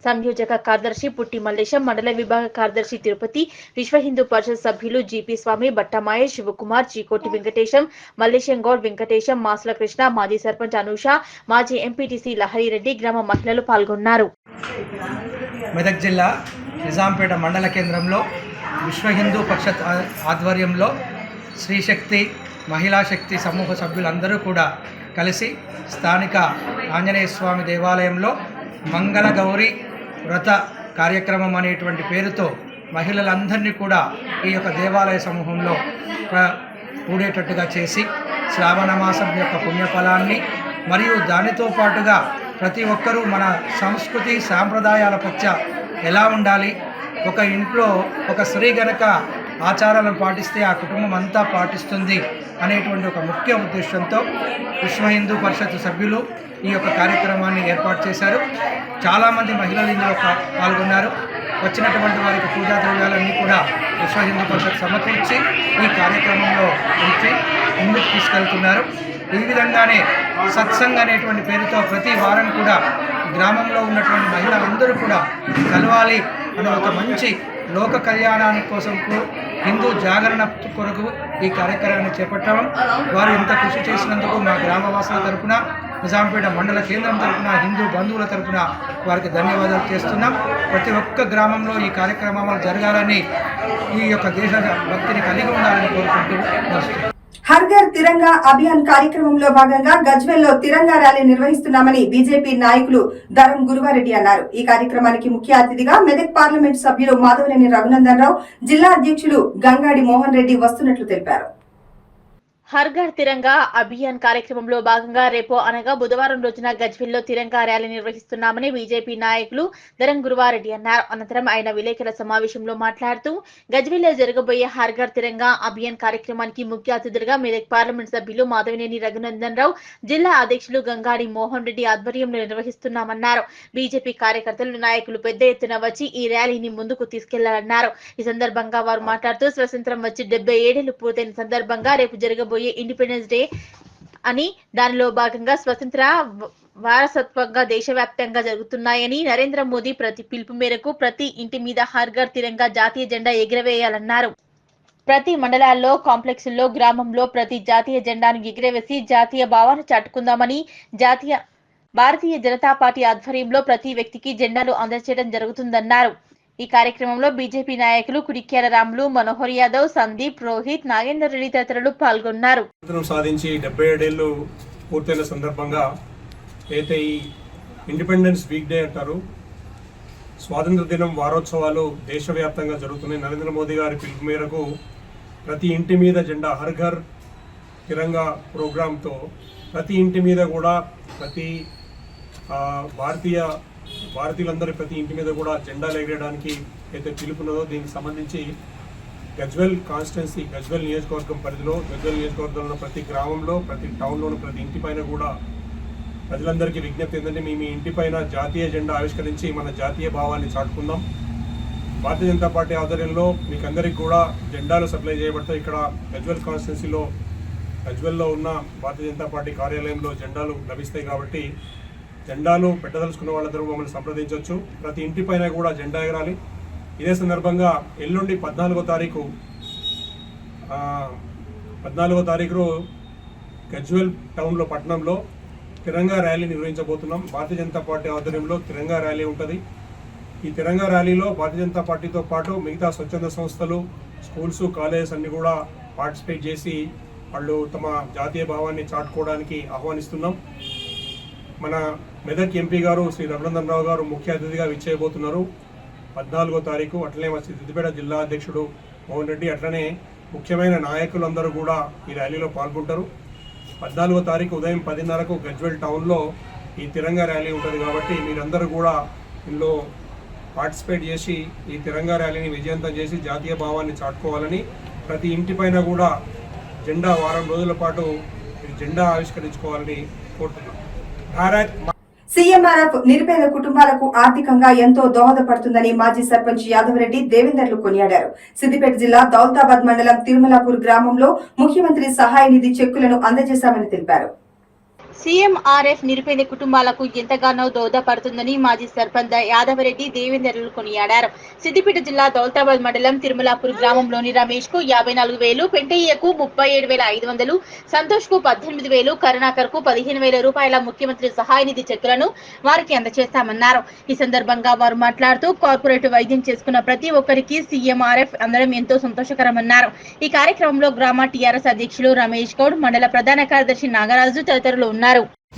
సంయోజక కార్యదర్శి పుట్టి మల్లేశం, మండల విభాగ కార్యదర్శి తిరుపతి, విశ్వ హిందూ పరిషత్ సభ్యులు జీపీ స్వామి, బట్టమాయ, శివకుమార్, చీకోటి వెంకటేశం, మల్లేశం గౌడ్, వెంకటేశం, మాసుల కృష్ణ, మాజీ సర్పంచ్ అనూష, మాజీ ఎంపీటీసీ లహరిరెడ్డి, గ్రామ మహిళలు పాల్గొన్నారు. మెదక్ జిల్లా నిజాంపేట మండల కేంద్రంలో విశ్వ హిందూ పరిషత్ ఆధ్వర్యంలో స్త్రీశక్తి, మహిళా శక్తి సమూహ సభ్యులందరూ కూడా కలిసి స్థానిక ఆంజనేయ స్వామి దేవాలయంలో మంగళగౌరి వ్రత కార్యక్రమం అనేటువంటి పేరుతో మహిళలందరినీ కూడా ఈ యొక్క దేవాలయ సమూహంలో కూడేటట్టుగా చేసి శ్రావణ మాసం యొక్క పుణ్యఫలాన్ని మరియు దానితో పాటుగా ప్రతి ఒక్కరూ మన సంస్కృతి సాంప్రదాయాల పట్ల ఎలా ఉండాలి, ఒక ఇంట్లో ఒక స్త్రీ గనక ఆచారాలను పాటిస్తే ఆ కుటుంబం అంతా పాటిస్తుంది అనేటువంటి ఒక ముఖ్య ఉద్దేశంతో విశ్వ హిందూ పరిషత్ సభ్యులు ఈ యొక్క కార్యక్రమాన్ని ఏర్పాటు చేశారు. చాలామంది మహిళలు ఇందులో పాల్గొన్నారు. వచ్చినటువంటి వారికి పూజా ద్రవ్యాలన్నీ కూడా విశ్వ హిందూ పరిషత్ సమకూర్చి ఈ కార్యక్రమంలో ఉంచి ముందుకు తీసుకెళ్తున్నారు. ఈ విధంగానే సత్సంగ్ అనేటువంటి పేరుతో ప్రతి వారం కూడా గ్రామంలో ఉన్నటువంటి మహిళలందరూ కూడా కలవాలి అనే ఒక మంచి లోక కళ్యాణాని కోసం హిందూ జాగరణ కొరకు ఈ కార్యక్రమాన్ని చేపట్టాము. వారు ఇంత కృషి చేసినందుకు మా గ్రామవాసుల తరపున నిజాంపేట మండల కేంద్రం తరపున హిందూ బంధువుల తరపున వారికి ధన్యవాదాలు చేస్తున్నాం. ప్రతి ఒక్క గ్రామంలో ఈ కార్యక్రమాలు జరగాలని, ఈ యొక్క దేశ భక్తిని కలిగి ఉండాలని కోరుకుంటూ నమస్తే. హర్ ఘర్ తిరంగా అభియాన్ కార్యక్రమంలో భాగంగా గజ్వేల్లో తిరంగా ర్యాలీ నిర్వహిస్తున్నామని బీజేపీ నాయకులు దరం గురువారెడ్డి అన్నారు. ఈ కార్యక్రమానికి ముఖ్య అతిథిగా మెదక్ పార్లమెంట్ సభ్యులు మాధవనేని రఘునందన్ రావు, జిల్లా అధ్యక్షులు గంగాడి మోహన్ రెడ్డి వస్తున్నట్లు తెలిపారు. హర్ ఘర్ తిరంగా అభియాన్ కార్యక్రమంలో భాగంగా రేపు అనగా బుధవారం రోజున గజ్వేల్లో తిరంగా ర్యాలీ నిర్వహిస్తున్నామని బీజేపీ నాయకులు దరం గురువారెడ్డి అన్నారు. అనంతరం ఆయన విలేకరుల సమావేశంలో మాట్లాడుతూ గజ్వేల్లో జరగబోయే హర్ ఘర్ తిరంగా అభియాన్ కార్యక్రమానికి ముఖ్య అతిథులుగా మెదక్ పార్లమెంట్ సభ్యులు మాధవనేని రఘునందన్ రావు, జిల్లా అధ్యక్షులు గంగాడి మోహన్ రెడ్డి ఆధ్వర్యంలో నిర్వహిస్తున్నామన్నారు. బీజేపీ కార్యకర్తలు, నాయకులు పెద్ద ఎత్తున వచ్చి ఈ ర్యాలీని ముందుకు తీసుకెళ్లాలన్నారు. ఈ సందర్భంగా వారు మాట్లాడుతూ స్వతంత్రం వచ్చి 77 ఏళ్లు పూర్తయిన సందర్భంగా రేపు జరగబోయే ఇండిపెండెన్స్ డే అని, దానిలో భాగంగా స్వతంత్ర వారసత్వంగా దేశవ్యాప్తంగా జరుగుతున్నాయని, నరేంద్ర మోదీ ప్రతి పిలుపు మేరకు ప్రతి ఇంటి మీద హర్ ఘర్ తిరంగా జాతీయ జెండా ఎగురవేయాలన్నారు. ప్రతి మండలాల్లో, కాంప్లెక్స్లో, గ్రామంలో ప్రతి జాతీయ జెండాను ఎగురవేసి జాతీయ భావాన్ని చాటుకుందామని భారతీయ జనతా పార్టీ ఆధ్వర్యంలో ప్రతి వ్యక్తికి జెండాలు అందజేయడం జరుగుతుందన్నారు. ఈ కార్యక్రమంలో బీజేపీ నాయకులు కుడిక్యాల రాములు, మనోహర్ యాదవ్, సందీప్, రోహిత్, నాగేందర్ రెడ్డి తదితరులు పాల్గొన్నారు. సాధించి 77 ఏళ్లు పూర్తయిన సందర్భంగా అయితే ఈ ఇండిపెండెన్స్ వీక్ డే అంటారు, స్వాతంత్ర దినం వారోత్సవాలు దేశవ్యాప్తంగా జరుగుతున్నాయి. నరేంద్ర మోదీ గారి పిలుపు మేరకు ప్రతి ఇంటి మీద జెండా, హర్ ఘర్ తిరంగా ప్రోగ్రాంతో ప్రతి ఇంటి మీద కూడా ప్రతి భారతీయులందరూ ప్రతి ఇంటి మీద కూడా జెండాలు ఎగరేయడానికి అయితే పిలుపున్నదో దీనికి సంబంధించి గజ్వేల్ కాన్స్టిట్యున్సీ, గజ్వేల్ నియోజకవర్గం పరిధిలో, గజ్వేల్ నియోజకవర్గంలో ప్రతి గ్రామంలో, ప్రతి టౌన్లోని ప్రతి ఇంటి పైన కూడా ప్రజలందరికీ విజ్ఞప్తి ఏంటంటే మీ ఇంటి పైన జాతీయ జెండా ఆవిష్కరించి మన జాతీయ భావాన్ని చాటుకుందాం. భారతీయ జనతా పార్టీ ఆధ్వర్యంలో మీకు అందరికీ కూడా జెండాలు సప్లై చేయబడతాయి. ఇక్కడ గజ్వేల్ కాన్స్టిట్యున్సీలో, గజ్వేల్లో ఉన్న భారతీయ జనతా పార్టీ కార్యాలయంలో జెండాలు లభిస్తాయి. కాబట్టి జెండాలు పెట్టదలుచుకున్న వాళ్ళందరూ మమ్మల్ని సంప్రదించవచ్చు. ప్రతి ఇంటి పైన కూడా జెండా ఎగరాలి. ఇదే సందర్భంగా ఎల్లుండి 14వ తారీఖు గజ్వేల్ టౌన్లో, పట్టణంలో తిరంగా ర్యాలీ నిర్వహించబోతున్నాం. భారతీయ జనతా పార్టీ ఆధ్వర్యంలో తిరంగా ర్యాలీ ఉంటుంది. ఈ తిరంగా ర్యాలీలో భారతీయ జనతా పార్టీతో పాటు మిగతా స్వచ్ఛంద సంస్థలు, స్కూల్స్, కాలేజెస్ అన్ని కూడా పార్టిసిపేట్ చేసి వాళ్ళు తమ జాతీయ భావాన్ని చాటుకోవడానికి ఆహ్వానిస్తున్నాం. మన మెదక్ ఎంపీ గారు శ్రీ రఘునందన్ రావు గారు ముఖ్య అతిథిగా విచ్చేయబోతున్నారు 14వ తారీఖు. అట్లనే మా సిద్దిపేట జిల్లా అధ్యక్షుడు మోహన్ రెడ్డి, అట్లనే ముఖ్యమైన నాయకులందరూ కూడా ఈ ర్యాలీలో పాల్గొంటారు. 14వ తారీఖు ఉదయం 10:30కు గజ్వేల్ టౌన్లో ఈ తిరంగా ర్యాలీ ఉంటుంది. కాబట్టి మీరందరూ కూడా ఇందులో పార్టిసిపేట్ చేసి ఈ తిరంగా ర్యాలీని విజయవంతం చేసి జాతీయ భావాన్ని చాటుకోవాలని, ప్రతి ఇంటి పైన కూడా జెండా వారం రోజుల పాటు జెండా ఆవిష్కరించుకోవాలని కోరుతున్నాం. సీఎంఆర్ఎఫ్ నిరుపేద కుటుంబాలకు ఆర్థికంగా ఎంతో దోహదపడుతుందని మాజీ సర్పంచ్ యాదవరెడ్డి దేవేందర్లు కొనియాడారు. సిద్దిపేట జిల్లా దౌలతాబాద్ మండలం తిరుమలాపూర్ గ్రామంలో ముఖ్యమంత్రి సహాయ నిధి చెక్కులను అందజేశామని తెలిపారు. సీఎంఆర్ఎఫ్ నిరుపేద కుటుంబాలకు ఎంతగానో దోహదపడుతుందని మాజీ సర్పంచ్ యాదవరెడ్డి దేవేందర్లు కొనియాడారు. సిద్దిపేట జిల్లా దౌలతాబాద్ మండలం తిరుమలాపూర్ గ్రామంలోని రమేష్ కు 54,000, పెంటయ్యకు 37,500, సంతోష్ కు 18,000, కరుణాకర్ కు 15,000 రూపాయల ముఖ్యమంత్రి సహాయ నిధి చెక్కులను వారికి అందజేస్తామన్నారు. ఈ సందర్భంగా వారు మాట్లాడుతూ కార్పొరేట్ వైద్యం చేసుకున్న ప్రతి ఒక్కరికి సీఎంఆర్ఎఫ్ అందడం ఎంతో సంతోషకరమన్నారు. ఈ కార్యక్రమంలో గ్రామ టీఆర్ఎస్ అధ్యక్షులు రమేష్ గౌడ్, మండల ప్రధాన కార్యదర్శి నాగరాజు తదితరులు ఉన్నారు.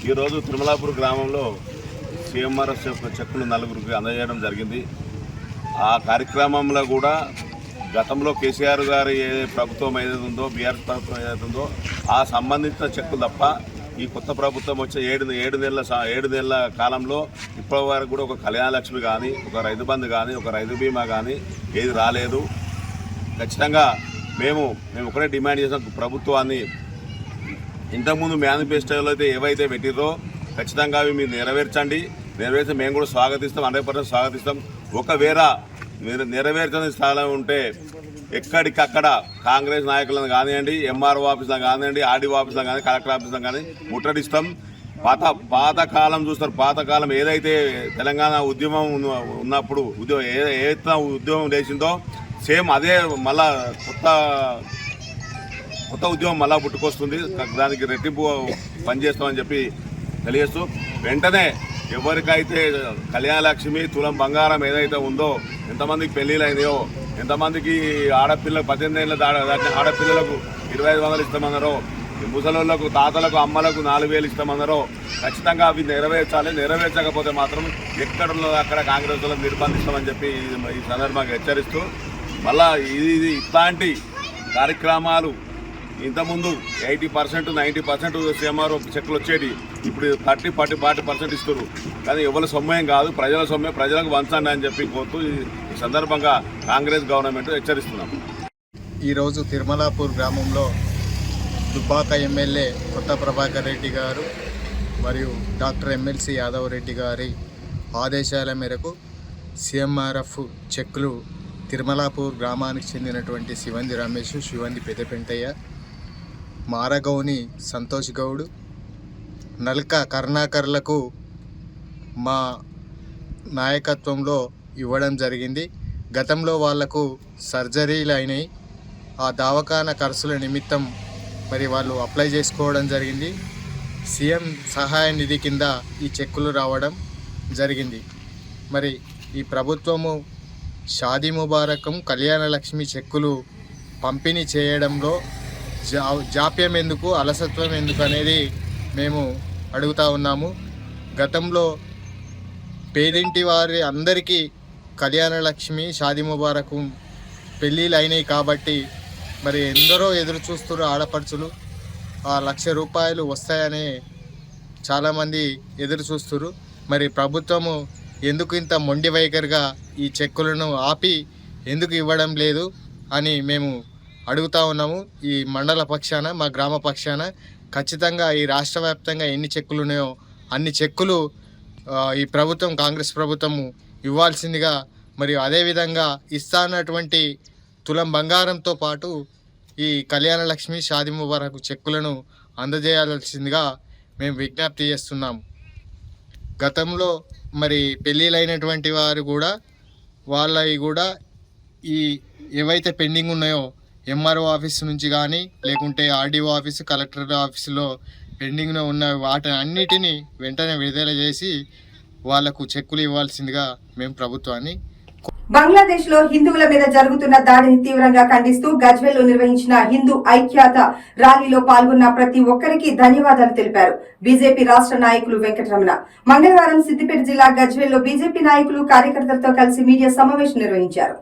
ఈరోజు తిరుమలాపూర్ గ్రామంలో సీఎంఆర్ఎఫ్ చెక్కులు 4గురికి అందజేయడం జరిగింది. ఆ కార్యక్రమంలో కూడా గతంలో కేసీఆర్ గారి ఏ ప్రభుత్వం ఏదైతే ఉందో, బీఆర్ఎస్ ప్రభుత్వం ఏదైతే ఉందో ఆ సంబంధించిన చెక్కులు తప్ప ఈ కొత్త ప్రభుత్వం వచ్చే 7 నెలల కాలంలో ఇప్పటి వరకు కూడా ఒక కళ్యాణ లక్ష్మి కానీ, ఒక రైతు బంధు కానీ, ఒక రైతు బీమా కానీ ఏది రాలేదు. ఖచ్చితంగా మేము ఒకటే డిమాండ్ చేసాం, ప్రభుత్వాన్ని ఇంతకుముందు మేనిఫెస్టోలో అయితే ఏవైతే పెట్టిరో ఖచ్చితంగా అవి మీరు నెరవేర్చి మేము కూడా స్వాగతిస్తాం, 100% స్వాగతిస్తాం. ఒకవేళ మీరు నెరవేర్చని స్థానం ఉంటే ఎక్కడికక్కడ కాంగ్రెస్ నాయకులను కానివ్వండి, ఎంఆర్ఓ ఆఫీసులో కానివ్వండి, ఆర్డీఓ ఆఫీసులో కానీ, కలెక్టర్ ఆఫీసులో కానీ ముట్టడిస్తాం. పాతకాలం చూస్తారు. పాతకాలం ఏదైతే తెలంగాణ ఉద్యమం ఉన్నప్పుడు ఏదైతే ఉద్యమం లేచిందో సేమ్ అదే మళ్ళా కొత్త ఉద్యమం మళ్ళా పుట్టుకొస్తుంది. దానికి రెట్టింపు పనిచేస్తామని చెప్పి తెలియజేస్తూ వెంటనే ఎవరికైతే కళ్యాణలక్ష్మి తులం బంగారం ఏదైతే ఉందో, ఎంతమందికి పెళ్ళిళ్ళు అయినాయో, ఎంతమందికి ఆడపిల్లలకు 18 ఏళ్ళ దాటిన ఆడపిల్లలకు 2500 ఇస్తామన్నారో, ముసలోళ్ళకు తాతలకు అమ్మలకు 4000 ఇస్తామన్నారో ఖచ్చితంగా అవి నెరవేర్చాలి. నెరవేర్చకపోతే మాత్రం ఎక్కడ ఉన్నదో అక్కడ కాంగ్రెస్ వాళ్ళని నిర్బంధిస్తామని చెప్పి ఈ సందర్భంగా హెచ్చరిస్తూ, మళ్ళా ఇది ఇట్లాంటి కార్యక్రమాలు ఇంతకుముందు 80% 90% CMR చెక్కులు వచ్చేటి, ఇప్పుడు 30-40% ఇస్తారు. కానీ ఎవరి సొమ్మేం కాదు, ప్రజల సొమ్మే, ప్రజలకు వంచండి అని చెప్పి కోరుతూ ఈ సందర్భంగా కాంగ్రెస్ గవర్నమెంట్ హెచ్చరిస్తున్నాం. ఈరోజు తిరుమలాపూర్ గ్రామంలో దుబ్బాక ఎమ్మెల్యే కొత్త ప్రభాకర్ రెడ్డి గారు మరియు డాక్టర్ ఎమ్మెల్సీ యాదవ్ రెడ్డి గారి ఆదేశాల మేరకు CMRF చెక్కులు తిరుమలాపూర్ గ్రామానికి చెందినటువంటి శివంది రమేష్, శివంది పెద్దపెంటయ్య, మారగౌని సంతోష్ గౌడ్, నల్క కరుణాకర్లకు మా నాయకత్వంలో ఇవ్వడం జరిగింది. గతంలో వాళ్లకు సర్జరీలు అయినాయి. ఆ దవాఖాన ఖర్చుల నిమిత్తం మరి వాళ్ళు అప్లై చేసుకోవడం జరిగింది. సీఎం సహాయ నిధి కింద ఈ చెక్కులు రావడం జరిగింది. మరి ఈ ప్రభుత్వము షాదీ ముబారకం, కళ్యాణ లక్ష్మి చెక్కులు పంపిణీ చేయడంలో జాప్యం ఎందుకు, అలసత్వం ఎందుకు అనేది మేము అడుగుతూ ఉన్నాము. గతంలో పేదింటి వారి అందరికీ కళ్యాణ లక్ష్మి, షాదీ ముబారకం పెళ్ళిళ్ళు అయినాయి కాబట్టి మరి ఎందరో ఎదురు చూస్తున్నారు ఆడపడుచులు. ఆ 1,00,000 రూపాయలు వస్తాయని చాలామంది ఎదురు చూస్తున్నారు. మరి ప్రభుత్వము ఎందుకు ఇంత మొండి వైఖరిగా ఈ చెక్కులను ఆపి ఎందుకు ఇవ్వడం లేదు అని మేము అడుగుతూ ఉన్నాము. ఈ మండల పక్షాన, మా గ్రామ పక్షాన ఖచ్చితంగా ఈ రాష్ట్ర వ్యాప్తంగా ఎన్ని చెక్కులు ఉన్నాయో అన్ని చెక్కులు ఈ ప్రభుత్వం, కాంగ్రెస్ ప్రభుత్వము ఇవ్వాల్సిందిగా, మరియు అదేవిధంగా ఇస్తానటువంటి తులం బంగారంతో పాటు ఈ కళ్యాణ లక్ష్మి, షాదీ ముబారక్ చెక్కులను అందజేయాల్సిందిగా మేము విజ్ఞప్తి చేస్తున్నాము. గతంలో మరి పెళ్ళిళ్ళైనటువంటి వారు కూడా వాళ్ళవి కూడా ఈ ఏవైతే పెండింగ్ ఉన్నాయో MRO ఆఫీస్ నుంచి కానీ, లేకుంటే RDO ఆఫీసు, కలెక్టర్ ఆఫీసులో పెండింగ్లో ఉన్న వాటి అన్నిటినీ వెంటనే విడుదల చేసి వాళ్లకు చెక్కులు ఇవ్వాల్సిందిగా మేము ప్రభుత్వాన్ని. బంగ్లాదేశ్ లో హిందువుల మీద జరుగుతున్న దాడిని తీవ్రంగా ఖండిస్తూ గజ్వేల్ లో నిర్వహించిన హిందూ ఐక్యత ర్యాలీలో పాల్గొన్న ప్రతి ఒక్కరికి ధన్యవాదాలు తెలిపారు బీజేపీ రాష్ట్ర నాయకులు వెంకటరమణ. మంగళవారం సిద్దిపేట జిల్లా గజ్వేల్ లో బీజేపీ నాయకులు, కార్యకర్తలతో కలిసి మీడియా సమావేశం నిర్వహించారు.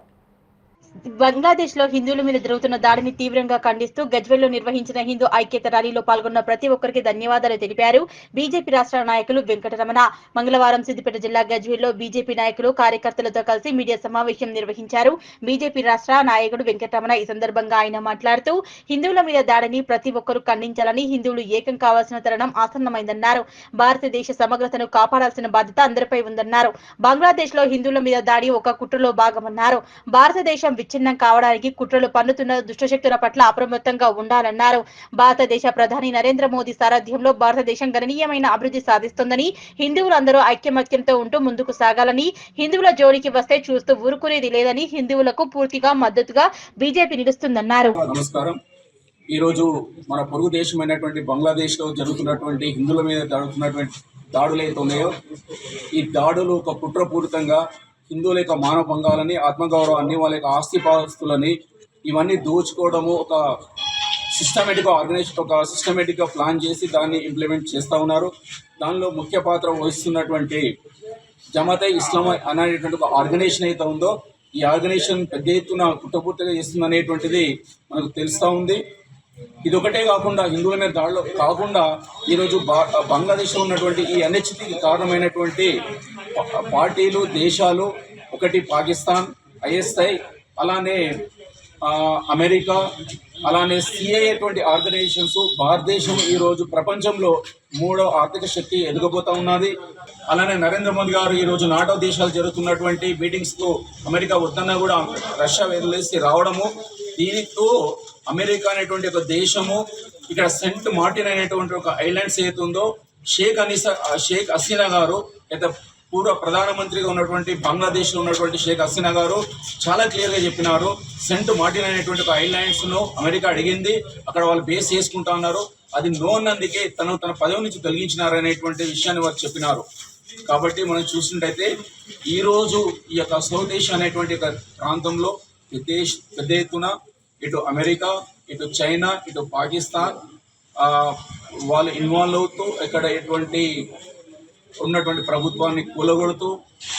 బంగ్లాదేశ్ లో హిందువుల మీద జరుగుతున్న దాడిని తీవ్రంగా ఖండిస్తూ గజ్వేల్ లో నిర్వహించిన హిందూ ఐక్యత ర్యాలీలో పాల్గొన్న ప్రతి ఒక్కరికి ధన్యవాదాలు తెలిపారు బీజేపీ రాష్ట్ర నాయకులు వెంకటరమణ. మంగళవారం సిద్దిపేట జిల్లా గజ్వేల్ లో బీజేపీ నాయకులు, కార్యకర్తలతో కలిసి మీడియా సమావేశం నిర్వహించారు బీజేపీ రాష్ట్ర నాయకుడు వెంకటరమణ. ఈ సందర్భంగా ఆయన మాట్లాడుతూ హిందువుల మీద దాడిని ప్రతి ఒక్కరూ ఖండించాలని, హిందువులు ఏకం కావాల్సిన తరుణం ఆసన్నమైందన్నారు. భారతదేశ సమగ్రతను కాపాడాల్సిన బాధ్యత అందరిపై ఉందన్నారు. బంగ్లాదేశ్ లో హిందువుల మీద దాడి ఒక కుట్రలో భాగమన్నారు. భారతదేశం విచ్ఛిన్నం కావడానికి కుట్రలు పన్నుతున్న దుష్టశక్తుల పట్ల అప్రమత్తంగా ఉండాలన్నారు. భారతదేశ ప్రధాని నరేంద్ర మోదీ సారథ్యంలో భారతదేశం గణనీయమైన అభివృద్ధి సాధిస్తోందని, హిందువులందరూ ఐక్యమత్యంతో ఉంటూ ముందుకు సాగాలని, హిందువుల జోలికి వస్తే చూస్తూ ఊరుకునేది లేదని, హిందువులకు పూర్తిగా మద్దతుగా బీజేపీ నిలుస్తుందన్నారు. నమస్కారం. ఈరోజు మన పొరుగు దేశమైనటువంటి బంగ్లాదేశ్ లో జరుగుతున్నటువంటి హిందువుల మీద జరుగుతున్నటువంటి దాడులు అయితే ఉన్నాయో, ఈ దాడులు ఒక కుట్రపూరితంగా హిందువుల యొక్క మానవ భంగాలని, ఆత్మగౌరవాన్ని, వాళ్ళ యొక్క ఆస్తిపాస్తులని ఇవన్నీ దోచుకోవడము ఒక సిస్టమేటిక్గా ప్లాన్ చేసి దాన్ని ఇంప్లిమెంట్ చేస్తూ ఉన్నారు. దానిలో ముఖ్య పాత్ర వహిస్తున్నటువంటి జమాతే ఇస్లామీ అనేటువంటి ఒక ఆర్గనైజేషన్ అయితే ఉందో, ఈ ఆర్గనైజేషన్ పెద్ద ఎత్తున కుట్రపూర్తిగా చేస్తుంది అనేటువంటిది మనకు తెలుస్తూ ఉంది. ఇది ఒకటే కాకుండా హిందువుల మీద దాడిలో కాకుండా ఈరోజు బంగ్లాదేశ్లో ఉన్నటువంటి ఈ అనిశ్చితికి కారణమైనటువంటి పార్టీలు, దేశాలు, ఒకటి పాకిస్తాన్, ISI, అలానే అమెరికా, అలానే CIA అటువంటి ఆర్గనైజేషన్స్. భారతదేశం ఈరోజు ప్రపంచంలో 3వ ఆర్థిక శక్తి ఎదగబోతా ఉన్నది. అలానే నరేంద్ర మోదీ గారు ఈరోజు నాటో దేశాలు జరుగుతున్నటువంటి మీటింగ్స్కు అమెరికా వద్దన్నా కూడా రష్యా వదిలేసి రావడము, దీనితో అమెరికా అనేటువంటి ఒక దేశము ఇక్కడ సెంట్ మార్టిన్ అనేటువంటి ఒక ఐలాండ్స్ ఏదైతే ఉందో, షేక్ హసీనా గారు అయితే పూర్వ ప్రధానమంత్రిగా ఉన్నటువంటి బంగ్లాదేశ్లో ఉన్నటువంటి షేక్ హసీనా గారు చాలా క్లియర్గా చెప్పినారు. సెంట్ మార్టిన్ అనేటువంటి ఒక ఐలాండ్స్ను అమెరికా అడిగింది, అక్కడ వాళ్ళు బేస్ చేసుకుంటా ఉన్నారు. అది నో అన్నందుకే తన పదవి నుంచి తొలగించినారనేటువంటి విషయాన్ని వారు చెప్పినారు. కాబట్టి మనం చూసినట్టయితే ఈరోజు ఈ యొక్క సౌత్ ఏషియా అనేటువంటి ఒక ప్రాంతంలో పెద్ద ఎత్తున ఇటు అమెరికా, ఇటు చైనా, ఇటు పాకిస్తాన్ వాళ్ళు ఇన్వాల్వ్ అవుతూ ఇక్కడ ఎటువంటి ఉన్నటువంటి ప్రభుత్వాన్ని కూలగొడుతూ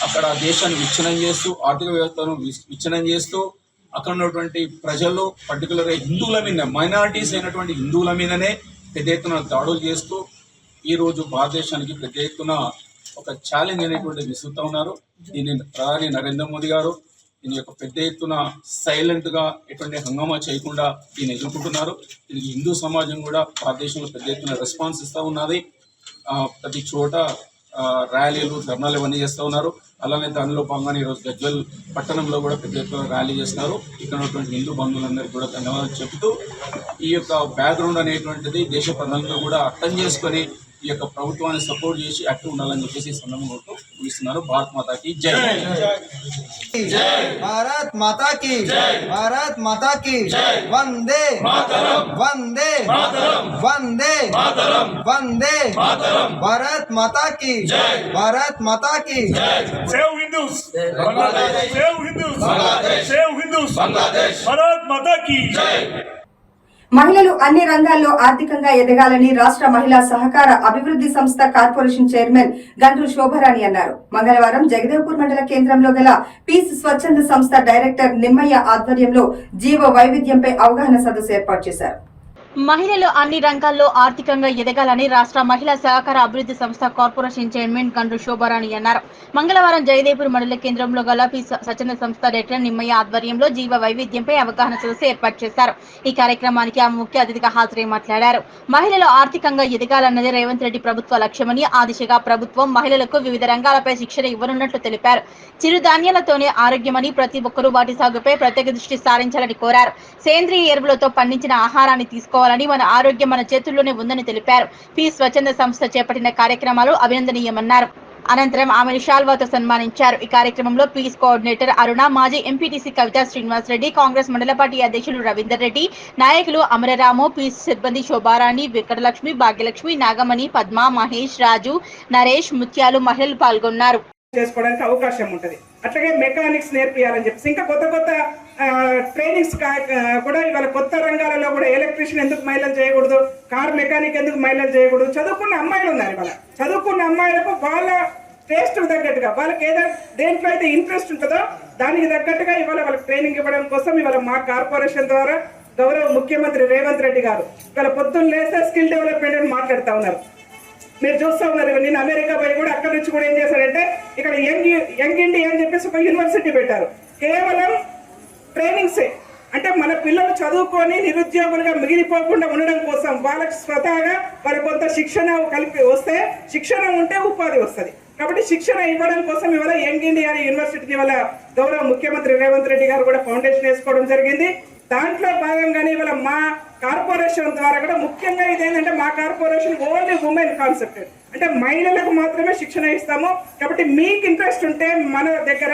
అక్కడ దేశాన్ని విచ్ఛిన్నం చేస్తూ ఆర్థిక వ్యవస్థను విచ్ఛిన్నం చేస్తూ అక్కడ ఉన్నటువంటి ప్రజలు పర్టికులర్గా హిందువుల మీద మైనారిటీస్ అయినటువంటి హిందువుల మీదనే పెద్ద ఎత్తున దాడులు చేస్తూ ఈరోజు భారతదేశానికి పెద్ద ఎత్తున ఒక ఛాలెంజ్ అనేటువంటి విసురుతూ ఉన్నారు. దీన్ని ప్రధాని నరేంద్ర మోదీ గారు దీని యొక్క పెద్ద ఎత్తున సైలెంట్గా ఎటువంటి హంగామా చేయకుండా దీన్ని ఎదుర్కొంటున్నారు. దీనికి హిందూ సమాజం కూడా భారతదేశంలో పెద్ద ఎత్తున రెస్పాన్స్ ఇస్తూ ఉన్నది. ప్రతి చోట ర్యాలీలు, ధర్నాలు ఇవన్నీ చేస్తూ ఉన్నారు. అలానే దానిలో భాగంగానే ఈరోజు గజ్వెల్ పట్టణంలో కూడా పెద్ద ఎత్తున ర్యాలీ చేస్తున్నారు. ఇక్కడ ఉన్నటువంటి హిందూ బంధువులందరికీ కూడా ధన్యవాదాలు చెబుతూ ఈ యొక్క బ్యాక్గ్రౌండ్ అనేటువంటిది దేశ ప్రధానంగా కూడా అర్థం చేసుకొని ఈ యొక్క ప్రభుత్వాన్ని సపోర్ట్ చేసి యాక్టివ్ ఉండాలని చెప్పేసి సందర్భంగా ముగిస్తున్నారు. భారత్ మాతాకి జై. భారత్ మాతాకి భారత్ మాతాకి వందే వందే వందే వందే భారత్ మాతాకి భారత్ మాతాకి. Save Hindus Bangladesh, save Hindus Bangladesh, save Hindus Bangladesh, Bharat మాతాకి జై. మహిళలు అన్ని రంగాల్లో ఆర్థికంగా ఎదగాలని రాష్ట్ర మహిళా సహకార అభివృద్ధి సంస్థ కార్పొరేషన్ చైర్మన్ గండ్రు శోభారాణి అన్నారు. మంగళవారం జగదేవ్పూర్ మండల కేంద్రంలో గల పీస్ స్వచ్ఛంద సంస్థ డైరెక్టర్ నిమ్మయ్య ఆధ్వర్యంలో జీవ వైవిధ్యంపై అవగాహన సదస్సు ఏర్పాటు చేశారు. మహిళలు అన్ని రంగాల్లో ఆర్థికంగా ఎదగాలని రాష్ట్ర మహిళా సహకార అభివృద్ధి సంస్థ కార్పొరేషన్ చైర్మన్ గండ్రు శోభారాణి అన్నారు. మంగళవారం జగదేవ్పూర్ మండల కేంద్రంలో గల పీస్ స్వచ్ఛంద సంస్థ డైరెక్టర్ నిమ్మయ్య ఆధ్వర్యంలో జీవ వైవిధ్యంపై అవగాహన సదస్సు ఏర్పాటు చేశారు. ఈ కార్యక్రమానికి ఆమె ముఖ్య అతిథిగా హాజరై మాట్లాడారు. మహిళలు ఆర్థికంగా ఎదగాలన్నది రేవంత్ రెడ్డి ప్రభుత్వ లక్ష్యమని, ఆ దిశగా ప్రభుత్వం మహిళలకు వివిధ రంగాలపై శిక్షణ ఇవ్వనున్నట్లు తెలిపారు. చిరుధాన్యాలతోనే ఆరోగ్యమని, ప్రతి ఒక్కరూ వాటి సాగుపై ప్రత్యేక దృష్టి సారించాలని కోరారు. సేంద్రియ ఎరువులతో పండించిన ఆహారాన్ని తీసుకోవాలని, మన ఆరోగ్యం మన చేతుల్లోనే ఉందని తెలిపారు. పీస్ స్వచ్ఛంద సంస్థ చేపట్టిన కార్యక్రమాలు అభినందనీయమన్నారు. అనంతరం ఆమెను షాల్వాతో సన్మానించారు. ఈ కార్యక్రమంలో పీస్ కోఆర్డినేటర్ అరుణ, మాజీ ఎంపీటీసీ కవిత శ్రీనివాస్ రెడ్డి, కాంగ్రెస్ మండల పార్టీ అధ్యక్షులు రవీందర్ రెడ్డి, నాయకులు అమరరాము, పీస్ సిబ్బంది శోభారాణి, వెంకటలక్ష్మి, భాగ్యలక్ష్మి, నాగమణి, పద్మ, మహేష్, రాజు, నరేష్, ముత్యాలు మహిళలు పాల్గొన్నారు. చేసుకోవడానికి అవకాశం ఉంటుంది. అట్లాగే మెకానిక్స్ నేర్పియాలని చెప్పేసి ఇంకా కొత్త కొత్త ట్రైనింగ్స్ కూడా ఇవాళ కొత్త రంగాలలో కూడా ఎలక్ట్రీషియన్ ఎందుకు మహిళలు చేయకూడదు, కార్ మెకానిక్ ఎందుకు మహిళలు చేయకూడదు, చదువుకున్న అమ్మాయిలు ఉన్నారు. ఇవాళ చదువుకున్న అమ్మాయిలకు వాళ్ళ టేస్ట్ తగ్గట్టుగా వాళ్ళకి ఏదైనా దేంట్లో అయితే ఇంట్రెస్ట్ ఉంటుందో దానికి తగ్గట్టుగా ఇవాళ వాళ్ళకి ట్రైనింగ్ ఇవ్వడం కోసం ఇవాళ మా కార్పొరేషన్ ద్వారా గౌరవ ముఖ్యమంత్రి రేవంత్ రెడ్డి గారు ఇవాళ పొద్దున్న లేస్తే స్కిల్ డెవలప్మెంట్ అని మాట్లాడుతూ ఉన్నారు. మీరు చూస్తూ ఉన్నారు. నేను అమెరికా పోయి కూడా అక్కడి నుంచి కూడా ఏం చేశారంటే ఇక్కడ యంగ్ ఇండియా అని చెప్పేసి ఒక యూనివర్సిటీ పెట్టారు. కేవలం ట్రైనింగ్సే, అంటే మన పిల్లలు చదువుకొని నిరుద్యోగులుగా మిగిలిపోకుండా ఉండడం కోసం వాళ్ళకి స్వతహాగా వాళ్ళ కొంత శిక్షణ కలిపి వస్తే, శిక్షణ ఉంటే ఉపాధి వస్తుంది. కాబట్టి శిక్షణ ఇవ్వడం కోసం ఇవాళ యంగ్ ఇండియా యూనివర్సిటీని ఇవాళ గౌరవ ముఖ్యమంత్రి రేవంత్ రెడ్డి గారు కూడా ఫౌండేషన్ వేసుకోవడం జరిగింది. దాంట్లో భాగంగానే ఇవాళ మా కార్పొరేషన్ ద్వారా కూడా ముఖ్యంగా ఇదేంటంటే మా కార్పొరేషన్ ఓన్లీ ఉమెన్ కాన్సెప్ట్, అంటే మహిళలకు మాత్రమే శిక్షణ ఇస్తాము. కాబట్టి మీకు ఇంట్రెస్ట్ ఉంటే మన దగ్గర